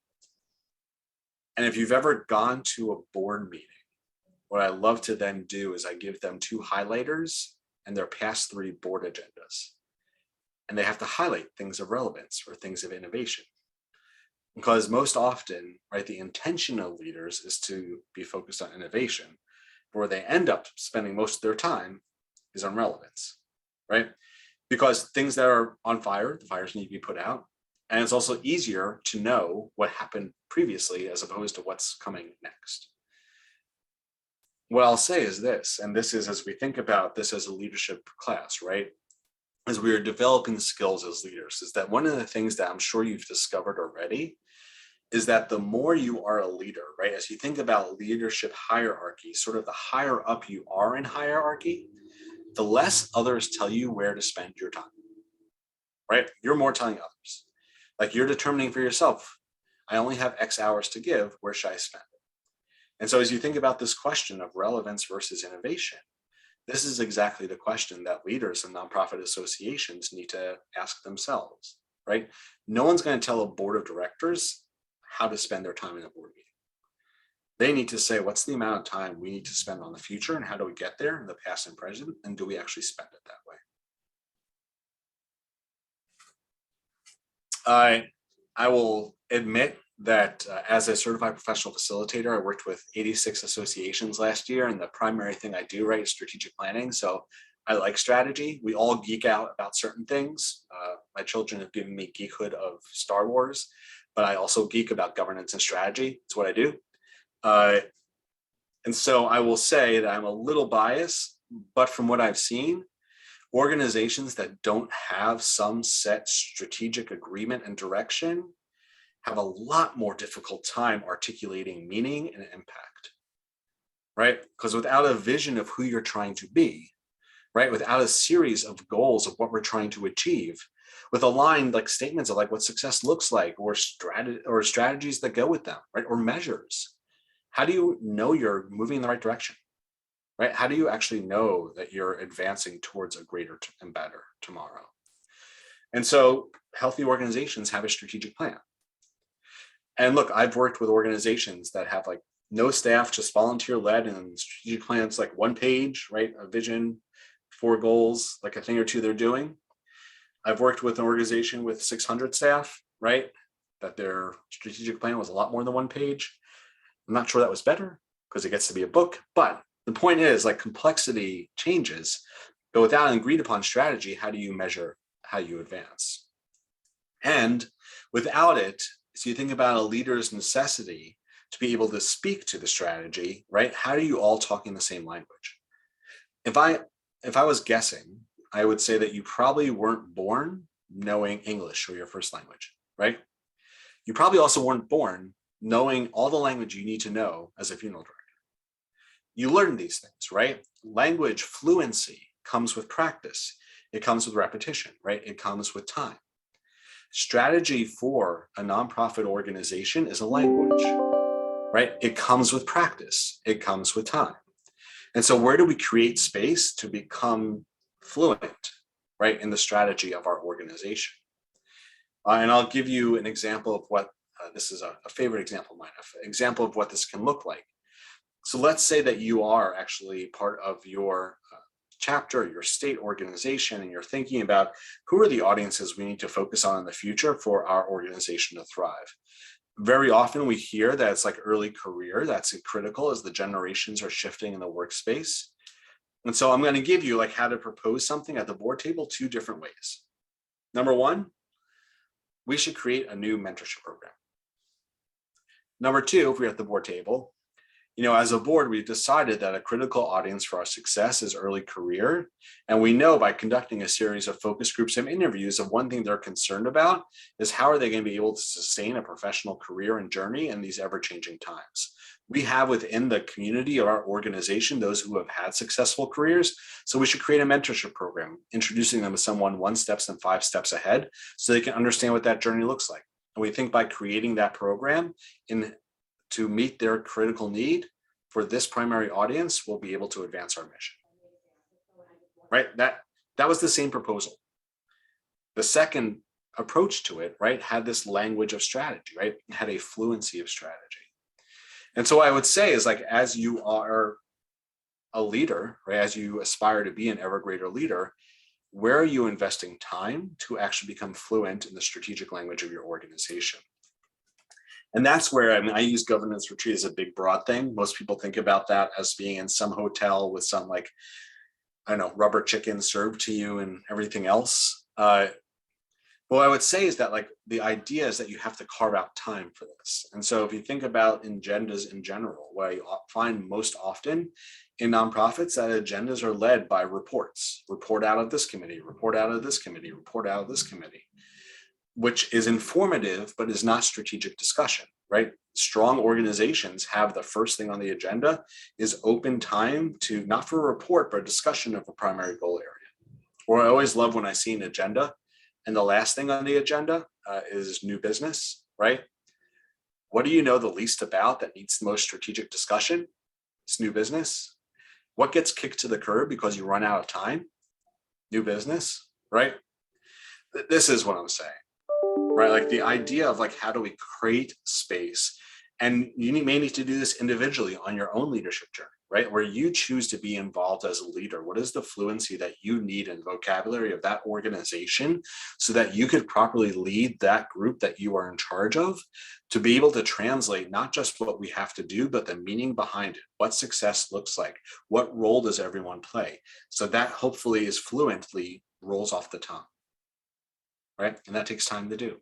And if you've ever gone to a board meeting, what I love to then do is I give them 2 highlighters and their past 3 board agendas. And they have to highlight things of relevance or things of innovation. Because most often, right, the intention of leaders is to be focused on innovation, but where they end up spending most of their time is on relevance, right? Because things that are on fire, the fires need to be put out. And it's also easier to know what happened previously as opposed to what's coming next. What I'll say is this, and this is as we think about this as a leadership class, right? As we are developing skills as leaders, is that one of the things that I'm sure you've discovered already is that the more you are a leader, right? As you think about leadership hierarchy, sort of the higher up you are in hierarchy, the less others tell you where to spend your time, right? You're more telling others. Like you're determining for yourself, I only have X hours to give, where should I spend it? And so as you think about this question of relevance versus innovation, this is exactly the question that leaders in nonprofit associations need to ask themselves, right? No one's going to tell a board of directors how to spend their time in a board meeting. They need to say, what's the amount of time we need to spend on the future and how do we get there in the past and present, and do we actually spend it that way? I will admit that as a certified professional facilitator, I worked with 86 associations last year, and the primary thing I do, right, is strategic planning. So I like strategy. We all geek out about certain things. My children have given me geekhood of Star Wars, but I also geek about governance and strategy. It's what I do. And so I will say that I'm a little biased, but from what I've seen, organizations that don't have some set strategic agreement and direction have a lot more difficult time articulating meaning and impact, right? Because without a vision of who you're trying to be, right? Without a series of goals of what we're trying to achieve, with aligned like statements of like what success looks like, or strategies that go with them, right? Or measures. How do you know you're moving in the right direction? Right? How do you actually know that you're advancing towards a greater and better tomorrow? And so healthy organizations have a strategic plan. And look, I've worked with organizations that have like no staff, just volunteer led, and strategic plans like 1 page, right? A vision, 4 goals, like a thing or two they're doing. I've worked with an organization with 600 staff, right? That their strategic plan was a lot more than 1 page. I'm not sure that was better because it gets to be a book, but the point is, like, complexity changes, but without an agreed upon strategy, how do you measure how you advance? And without it, so you think about a leader's necessity to be able to speak to the strategy, right? How are you all talking the same language? If I was guessing, I would say that you probably weren't born knowing English or your first language, right? You probably also weren't born knowing all the language you need to know as a funeral director. You learn these things, right? Language fluency comes with practice. It comes with repetition, right? It comes with time. Strategy for a nonprofit organization is a language, right? It comes with practice. It comes with time. And so where do we create space to become fluent, right, in the strategy of our organization? And I'll give you an example of what, this is a favorite example of mine, an example of what this can look like. So let's say that you are actually part of your chapter, your state organization, and you're thinking about who are the audiences we need to focus on in the future for our organization to thrive. Very often we hear that it's like early career, that's critical as the generations are shifting in the workspace. And so I'm going to give you like how to propose something at the board table 2 different ways. Number 1, we should create a new mentorship program. Number 2, if we're at the board table, as a board, we've decided that a critical audience for our success is early career. And we know by conducting a series of focus groups and interviews of one thing they're concerned about is how are they going to be able to sustain a professional career and journey in these ever-changing times. We have within the community of our organization those who have had successful careers. So we should create a mentorship program, introducing them to someone 1 step and 5 steps ahead so they can understand what that journey looks like. And we think by creating that program to meet their critical need for this primary audience, we'll be able to advance our mission. Right? That was the same proposal. The second approach to it, right, had this language of strategy, right? It had a fluency of strategy. And so what I would say is like, as you are a leader, right, as you aspire to be an ever greater leader, where are you investing time to actually become fluent in the strategic language of your organization? And that's where, I use governance retreat as a big, broad thing. Most people think about that as being in some hotel with some rubber chicken served to you and everything else. What I would say is that the idea is that you have to carve out time for this. And so if you think about agendas in general, what I find most often in nonprofits, that agendas are led by reports. Report out of this committee, report out of this committee, report out of this committee, which is informative, but is not strategic discussion, right? Strong organizations have the first thing on the agenda is open time to, not for a report, but a discussion of a primary goal area. Or I always love when I see an agenda and the last thing on the agenda is new business, right? What do you know the least about that needs the most strategic discussion? It's new business. What gets kicked to the curb because you run out of time? New business, right? This is what I'm saying. Right, like the idea of how do we create space, and you may need to do this individually on your own leadership journey, right? Where you choose to be involved as a leader. What is the fluency that you need in vocabulary of that organization so that you could properly lead that group that you are in charge of, to be able to translate not just what we have to do, but the meaning behind it, what success looks like, what role does everyone play, so that hopefully is fluently rolls off the tongue. Right? And that takes time to do.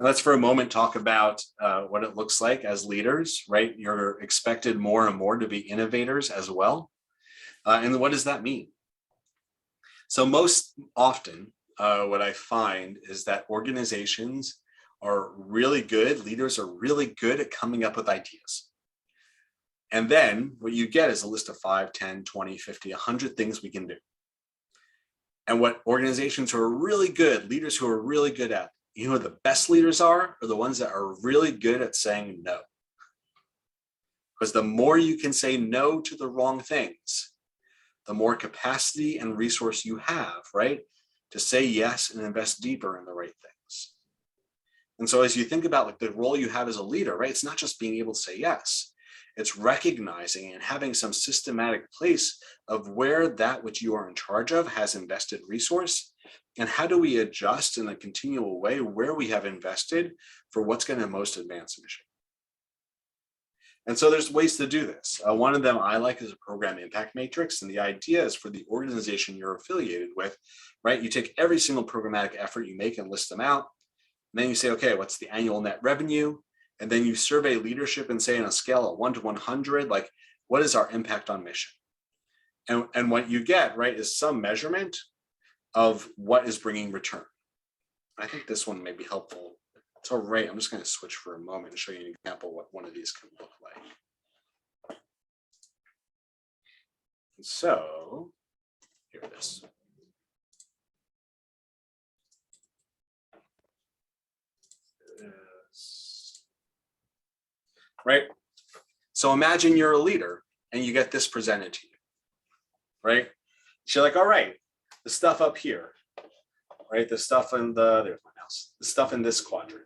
Let's for a moment talk about what it looks like as leaders, right? You're expected more and more to be innovators as well. And what does that mean? So most often, what I find is that organizations are really good, leaders are really good at coming up with ideas. And then what you get is a list of 5, 10, 20, 50, 100 things we can do. And what organizations who are really good, leaders who are really good at, who the best leaders are the ones that are really good at saying no. Because the more you can say no to the wrong things, the more capacity and resource you have, right, to say yes and invest deeper in the right things. And so as you think about the role you have as a leader, right, it's not just being able to say yes. It's recognizing and having some systematic place of where that which you are in charge of has invested resource, and how do we adjust in a continual way where we have invested for what's going to most advance mission. And so there's ways to do this. One of them I like is a program impact matrix. And the idea is for the organization you're affiliated with, right? You take every single programmatic effort you make and list them out. And then you say, okay, what's the annual net revenue? And then you survey leadership and say on a scale of 1 to 100, what is our impact on mission? And what you get, right, is some measurement of what is bringing return. I think this one may be helpful. It's all right. I'm just going to switch for a moment and show you an example of what one of these can look like. So here it is. Right? So imagine you're a leader and you get this presented to you, right? So you're like, all right, the stuff up here, right? The stuff in there's my mouse, the stuff in this quadrant.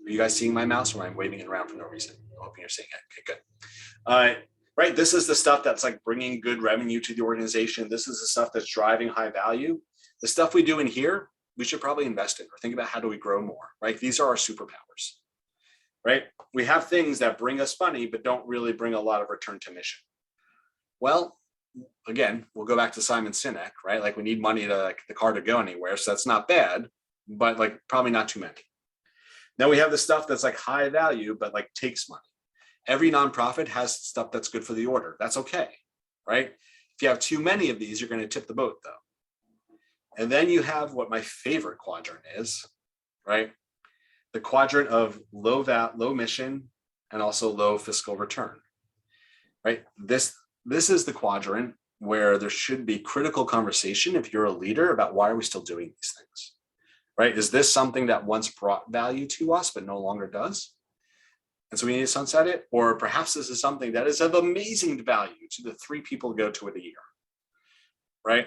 Are you guys seeing my mouse, or am I waving it around for no reason? I'm hoping you're seeing it. Okay, good. Right, this is the stuff that's like bringing good revenue to the organization. This is the stuff that's driving high value. The stuff we do in here, we should probably invest in or think about how do we grow more, right? These are our superpowers, right? We have things that bring us money, but don't really bring a lot of return to mission. Well, again, we'll go back to Simon Sinek, right? Like we need money to like the car to go anywhere. So that's not bad, but like probably not too many. Then we have the stuff that's like high value, but like takes money. Every nonprofit has stuff that's good for the order. That's okay, right? If you have too many of these, you're going to tip the boat though. And then you have what my favorite quadrant is, right? The quadrant of low mission and also low fiscal return, right? This is the quadrant where there should be critical conversation if you're a leader about why are we still doing these things, right? Is this something that once brought value to us but no longer does? And so we need to sunset it, or perhaps this is something that is of amazing value to the 3 people who go to it a year, right?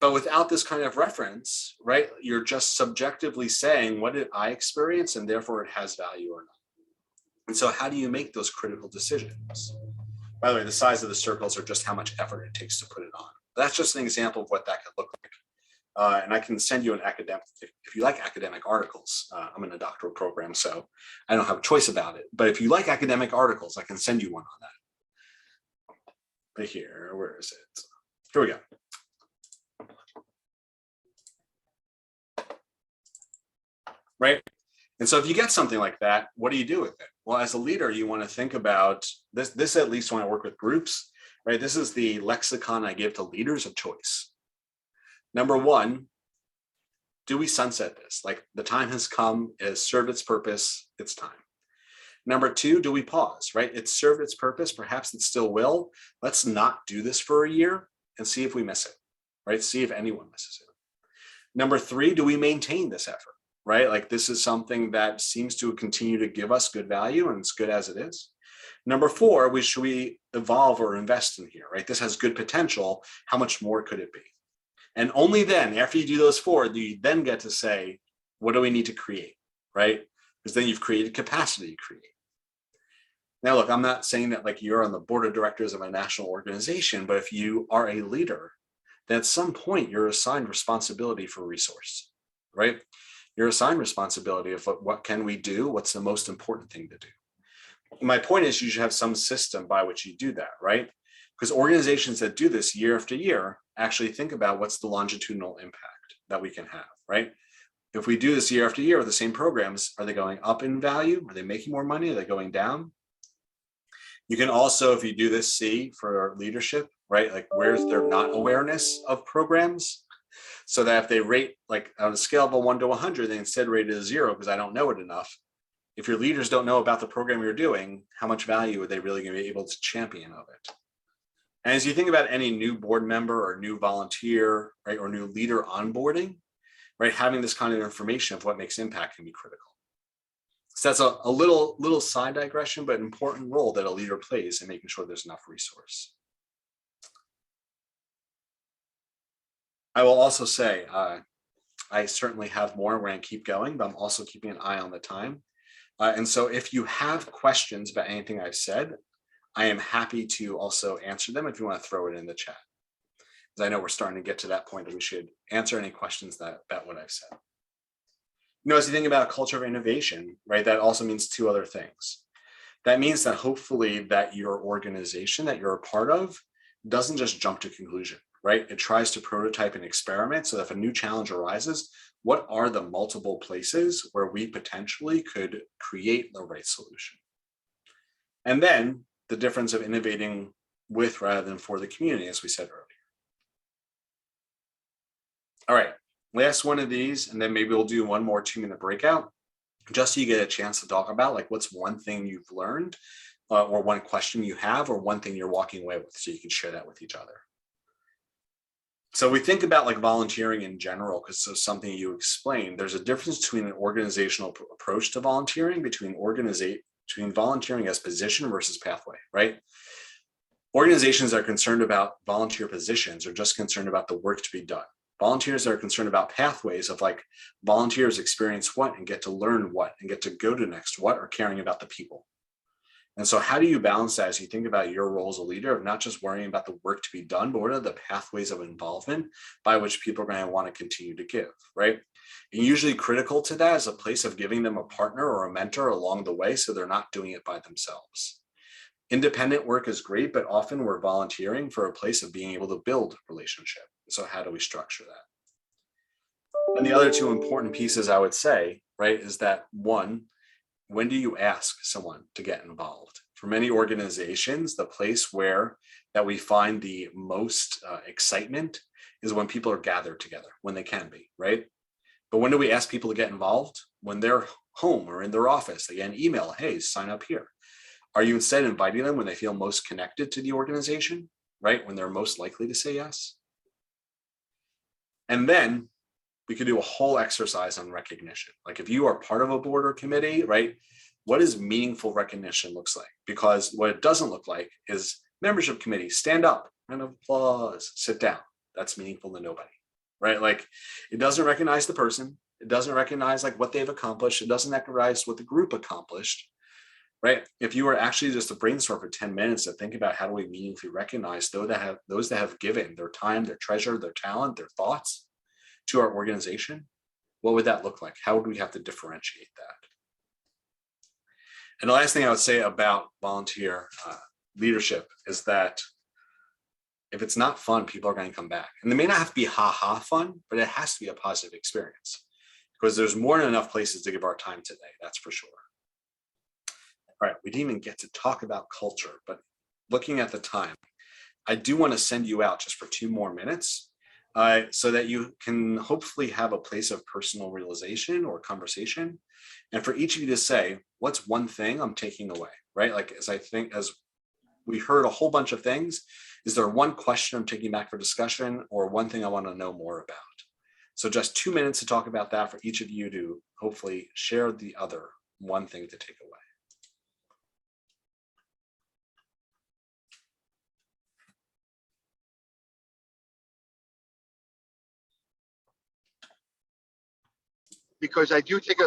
But without this kind of reference, right, you're just subjectively saying, what did I experience? And therefore it has value or not. And so how do you make those critical decisions? By the way, the size of the circles are just how much effort it takes to put it on. That's just an example of what that could look like. And I can send you an academic, if you like academic articles. I'm in a doctoral program, so I don't have a choice about it. But if you like academic articles, I can send you one on that. But here, where is it? Here we go. Right? And so if you get something like that, what do you do with it? Well, as a leader, you want to think about this at least when I work with groups, right? This is the lexicon I give to leaders of choice. Number 1, do we sunset this? Like the time has come, it has served its purpose, it's time. Number 2, do we pause, right? It's served its purpose, perhaps it still will. Let's not do this for a year and see if we miss it, right? See if anyone misses it. Number 3, do we maintain this effort, right? Like this is something that seems to continue to give us good value and it's good as it is. Number 4, should we evolve or invest in here, right? This has good potential. How much more could it be? And only then, after you do those 4, do you then get to say, what do we need to create, right? Because then you've created capacity to create. Now, look, I'm not saying that like you're on the board of directors of a national organization, but if you are a leader, then at some point you're assigned responsibility for resource, right? You're assigned responsibility of what can we do? What's the most important thing to do? My point is you should have some system by which you do that, right? Because organizations that do this year after year actually think about what's the longitudinal impact that we can have, right? If we do this year after year with the same programs, are they going up in value? Are they making more money? Are they going down? You can also, if you do this, see for leadership, right? Like where's their not awareness of programs? So that if they rate like on a scale of 1 to 100, they instead rate it a 0 because I don't know it enough. If your leaders don't know about the program you're doing, how much value are they really going to be able to champion of it? And as you think about any new board member or new volunteer, right, or new leader onboarding, right, having this kind of information of what makes impact can be critical. So that's a little side digression, but an important role that a leader plays in making sure there's enough resource. I will also say, I certainly have more. We're going to keep going, but I'm also keeping an eye on the time. And so if you have questions about anything I've said, I am happy to also answer them if you want to throw it in the chat. Because I know we're starting to get to that point that we should answer any questions about what I've said. You know, as you think about a culture of innovation, right, that also means 2 other things. That means that hopefully that your organization that you're a part of doesn't just jump to conclusion, right? It tries to prototype and experiment so that if a new challenge arises, what are the multiple places where we potentially could create the right solution? And then the difference of innovating with rather than for the community, as we said earlier. All right, last one of these, and then maybe we'll do one more 2-minute breakout, just so you get a chance to talk about like what's one thing you've learned, or one question you have, or one thing you're walking away with, so you can share that with each other. So we think about like volunteering in general, because it's something you explained. There's a difference between an organizational approach to volunteering, between volunteering as position versus pathway, right? Organizations that are concerned about volunteer positions are just concerned about the work to be done. Volunteers that are concerned about pathways of like volunteers experience what and get to learn what and get to go to next what, or caring about the people. And so how do you balance that as you think about your role as a leader of not just worrying about the work to be done, but what are the pathways of involvement by which people are going to want to continue to give, right? And usually critical to that is a place of giving them a partner or a mentor along the way, so they're not doing it by themselves. Independent work is great, but often we're volunteering for a place of being able to build relationship. So how do we structure that? And the other two important pieces I would say, right, is that one, when do you ask someone to get involved? For many organizations, the place where that we find the most excitement is when people are gathered together, when they can be, right? But when do we ask people to get involved? When they're home or in their office, they get an email, hey, sign up here. Are you instead inviting them when they feel most connected to the organization, right? When they're most likely to say yes? And then we could do a whole exercise on recognition. Like if you are part of a board or committee, right? What does meaningful recognition looks like? Because what it doesn't look like is membership committee, stand up and applause, sit down. That's meaningful to nobody, right? Like it doesn't recognize the person. It doesn't recognize like what they've accomplished. It doesn't recognize what the group accomplished, right? If you were actually just to brainstorm for 10 minutes to think about how do we meaningfully recognize those that have given their time, their treasure, their talent, their thoughts to our organization, what would that look like? How would we have to differentiate that? And the last thing I would say about volunteer leadership is that if it's not fun, people are going to come back. And they may not have to be ha-ha fun, but it has to be a positive experience because there's more than enough places to give our time today, that's for sure. All right, we didn't even get to talk about culture, but looking at the time, I do want to send you out just for 2 more minutes so that you can hopefully have a place of personal realization or conversation. And for each of you to say, what's one thing I'm taking away, right? Like, as we heard a whole bunch of things, is there one question I'm taking back for discussion or one thing I want to know more about? So just 2 minutes to talk about that for each of you to hopefully share the other one thing to take away. Because I do take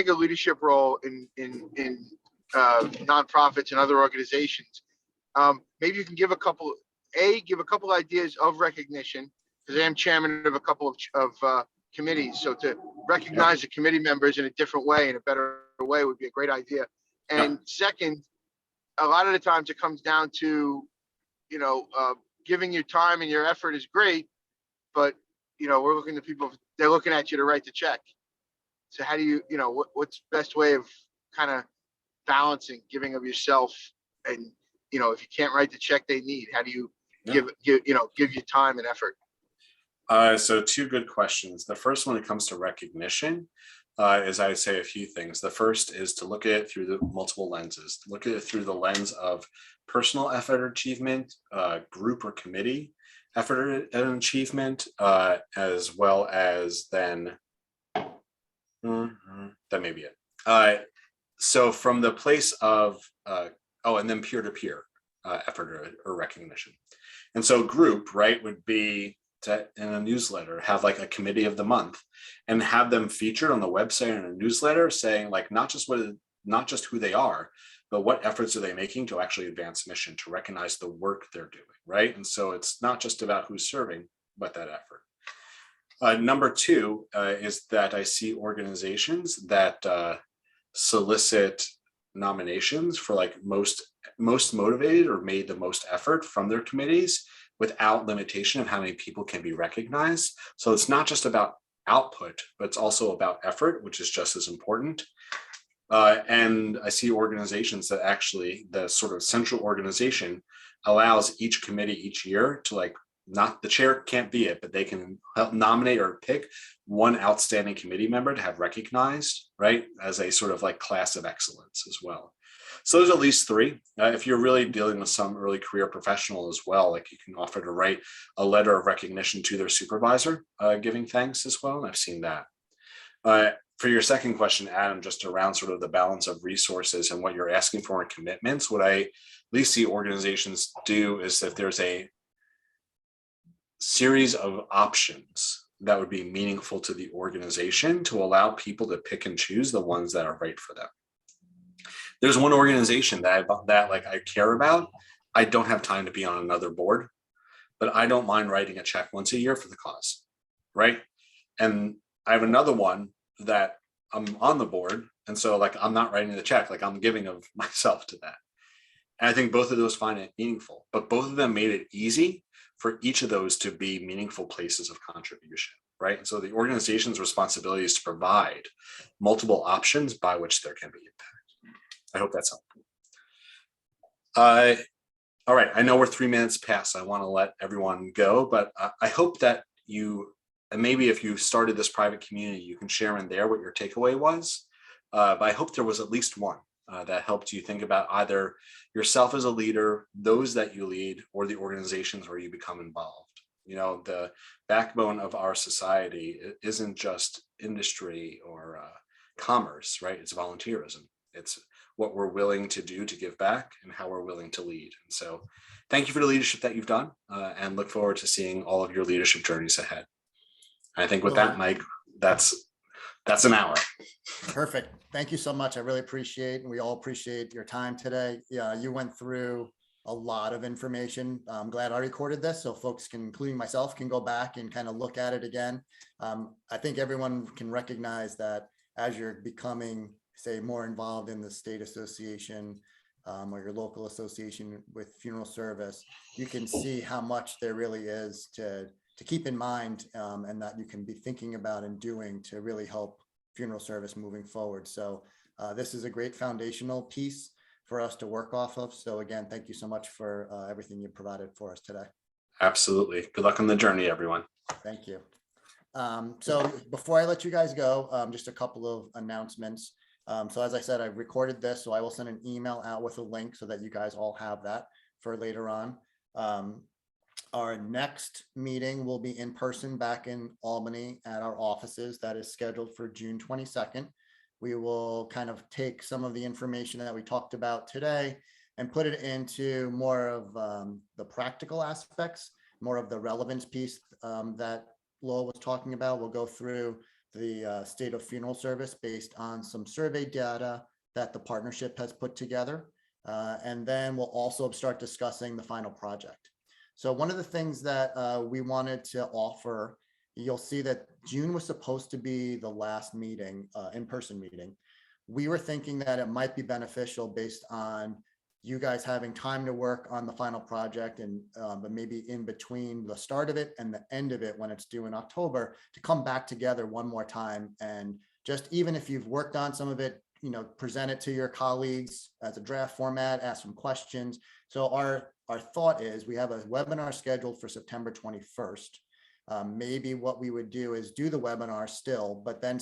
a leadership role in nonprofits and other organizations. Maybe you can give a couple ideas of recognition, because I am chairman of a couple of committees. So to recognize the committee members in a different way, in a better way, would be a great idea. And second, a lot of the times it comes down to, giving your time and your effort is great, but we're looking to people, they're looking at you to write the check. So how do you, what's the best way of kind of balancing giving of yourself and, if you can't write the check they need, how do you give your time and effort? So 2 good questions. The first one, when it comes to recognition, is I would say a few things. The first is to look at it through the multiple lenses. Look at it through the lens of personal effort or achievement, group or committee effort and achievement, as well as then, that may be it. So from the place of, and then peer-to-peer effort or recognition. And so group, right, would be to, in a newsletter, have like a committee of the month and have them featured on the website in a newsletter saying like, not just who they are, but what efforts are they making to actually advance mission, to recognize the work they're doing, right? And so it's not just about who's serving, but that effort. Number 2 is that I see organizations that solicit nominations for like most motivated or made the most effort from their committees without limitation of how many people can be recognized. So it's not just about output, but it's also about effort, which is just as important. And I see organizations that actually the sort of central organization allows each committee each year to like, not the chair can't be it, but they can help nominate or pick one outstanding committee member to have recognized, right, as a sort of like class of excellence as well. So there's at least three. If you're really dealing with some early career professional as well, like you can offer to write a letter of recognition to their supervisor, giving thanks as well. And I've seen that. For your second question, Adam, just around sort of the balance of resources and what you're asking for in commitments, what I at least see organizations do is that there's a series of options that would be meaningful to the organization to allow people to pick and choose the ones that are right for them. There's one organization that I care about. I don't have time to be on another board, but I don't mind writing a check once a year for the cause, right? And I have another one that I'm on the board, and so like I'm not writing the check, like I'm giving of myself to that. And I think both of those find it meaningful, but both of them made it easy for each of those to be meaningful places of contribution, right? And so the organization's responsibility is to provide multiple options by which there can be impact. I hope that's helpful. All right, I know we're 3 minutes past. I want to let everyone go, but I hope that you, and maybe if you started this private community, you can share in there what your takeaway was. But I hope there was at least one that helped you think about either yourself as a leader, those that you lead, or the organizations where you become involved. You know, the backbone of our society isn't just industry or commerce, right? It's volunteerism. It's what we're willing to do to give back and how we're willing to lead. And so thank you for the leadership that you've done, and look forward to seeing all of your leadership journeys ahead. And I think with that, Mike, that's an hour. Perfect. Thank you so much. I really appreciate, and we all appreciate your time today. Yeah, you went through a lot of information. I'm glad I recorded this so folks can, including myself, can go back and kind of look at it again. I think everyone can recognize that as you're becoming, say, more involved in the state association or your local association with funeral service, you can see how much there really is to keep in mind, and that you can be thinking about and doing to really help funeral service moving forward. So this is a great foundational piece for us to work off of. So again, thank you so much for everything you provided for us today. Absolutely. Good luck on the journey, everyone. Thank you. So before I let you guys go, just a couple of announcements. So as I said, I've recorded this, so I will send an email out with a link so that you guys all have that for later on. Our next meeting will be in person back in Albany at our offices. That is scheduled for June 22nd. We will kind of take some of the information that we talked about today and put it into more of the practical aspects, more of the relevance piece that Lowell was talking about. We'll go through the state of funeral service based on some survey data that the partnership has put together. And then we'll also start discussing the final project. So one of the things that we wanted to offer, you'll see that June was supposed to be the last meeting, in-person meeting. We were thinking that it might be beneficial based on you guys having time to work on the final project, and but maybe in between the start of it and the end of it when it's due in October, to come back together one more time, and just, even if you've worked on some of it, you know, present it to your colleagues as a draft format, ask some questions. So our thought is we have a webinar scheduled for September 21st. Maybe what we would do is do the webinar still, but then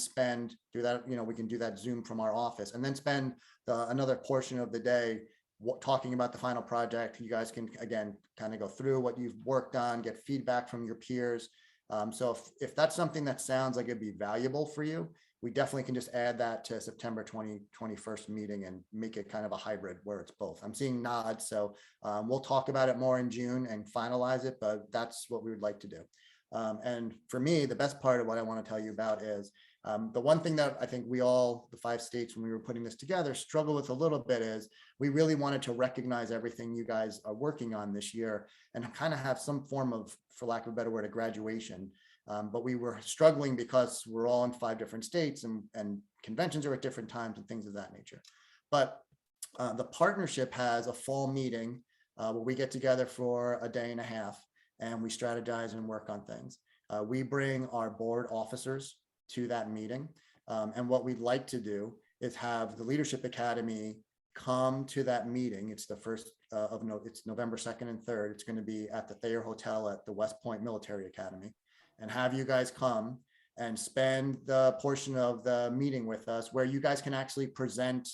do that, you know, we can do that Zoom from our office, and then spend another portion of the day talking about the final project. You guys can, again, kind of go through what you've worked on, get feedback from your peers. So if that's something that sounds like it'd be valuable for you, we definitely can just add that to September 21st meeting and make it kind of a hybrid where it's both. I'm seeing nods, so we'll talk about it more in June and finalize it, but that's what we would like to do. And for me, the best part of what I want to tell you about is the one thing that I think we all, the 5 states, when we were putting this together, struggle with a little bit is we really wanted to recognize everything you guys are working on this year and kind of have some form of, for lack of a better word, a graduation. But we were struggling because we're all in 5 different states, and conventions are at different times and things of that nature. But the partnership has a fall meeting where we get together for a day and a half and we strategize and work on things. We bring our board officers to that meeting. And what we'd like to do is have the Leadership Academy come to that meeting. It's the first it's November 2nd and 3rd. It's going to be at the Thayer Hotel at the West Point Military Academy, and have you guys come and spend the portion of the meeting with us where you guys can actually present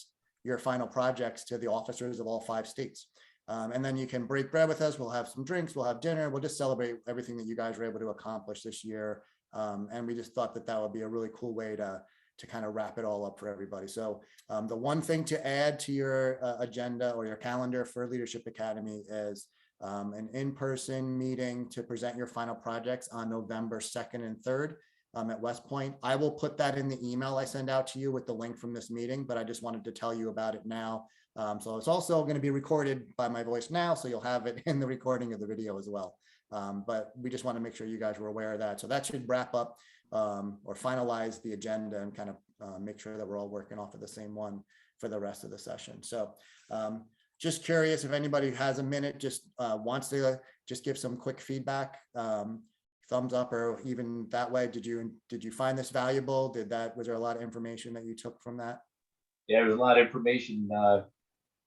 your final projects to the officers of all 5 states. And then you can break bread with us. We'll have some drinks, we'll have dinner, we'll just celebrate everything that you guys were able to accomplish this year. And we just thought that that would be a really cool way to kind of wrap it all up for everybody. So the one thing to add to your agenda or your calendar for Leadership Academy is an in-person meeting to present your final projects on November 2nd and 3rd at West Point. I will put that in the email I send out to you with the link from this meeting, but I just wanted to tell you about it now. So it's also going to be recorded by my voice now, so you'll have it in the recording of the video as well. But we just want to make sure you guys were aware of that. So that should wrap up or finalize the agenda and kind of make sure that we're all working off of the same one for the rest of the session. So just curious if anybody has a minute, just wants to just give some quick feedback, thumbs up, or even that way. Did you find this valuable? Was there a lot of information that you took from that? Yeah, there was a lot of information.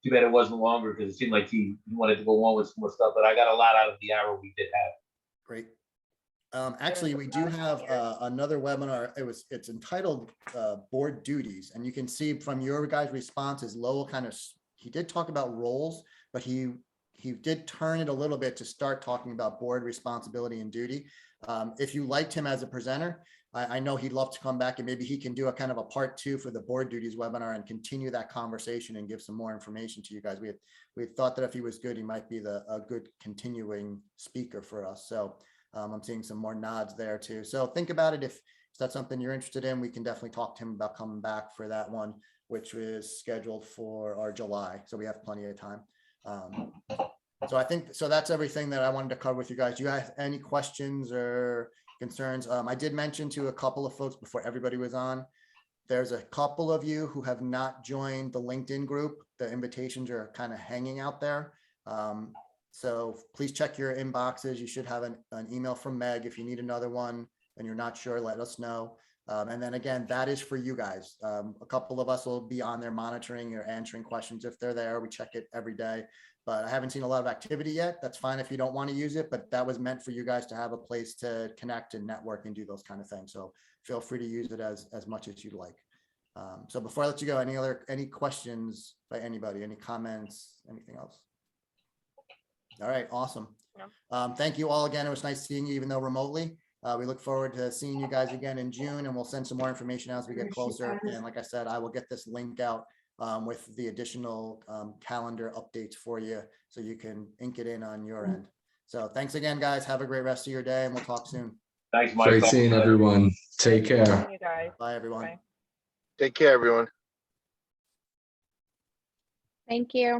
Too bad it wasn't longer because it seemed like he wanted to go on with some more stuff, but I got a lot out of the hour we did have. Great. Actually, we do have another webinar. It's entitled Board Duties, and you can see from your guys' responses, Lowell he did talk about roles, but he did turn it a little bit to start talking about board responsibility and duty. If you liked him as a presenter, I know he'd love to come back and maybe he can do a kind of a part 2 for the board duties webinar and continue that conversation and give some more information to you guys. We had thought that if he was good, he might be a good continuing speaker for us. So I'm seeing some more nods there too. So think about it. If that's something you're interested in, we can definitely talk to him about coming back for that one, which is scheduled for our July. So we have plenty of time. So I think, so that's everything that I wanted to cover with you guys. Do you guys have any questions or concerns? I did mention to a couple of folks before everybody was on, there's a couple of you who have not joined the LinkedIn group. The invitations are kind of hanging out there. So please check your inboxes. You should have an email from Meg. If you need another one and you're not sure, let us know. And then again, that is for you guys. A couple of us will be on there monitoring or answering questions if they're there. We check it every day, but I haven't seen a lot of activity yet. That's fine if you don't want to use it, but that was meant for you guys to have a place to connect and network and do those kind of things. So feel free to use it as much as you'd like. So before I let you go, any questions by anybody, any comments, anything else? All right, awesome. No. Thank you all again. It was nice seeing you, even though remotely. We look forward to seeing you guys again in June, and we'll send some more information as we get closer. And like I said, I will get this link out with the additional calendar updates for you so you can ink it in on your end. So thanks again, guys. Have a great rest of your day, and we'll talk soon. Thanks, Mike. Great seeing everyone. Take care. Thank you guys. Bye, everyone. Bye. Take care, everyone. Thank you.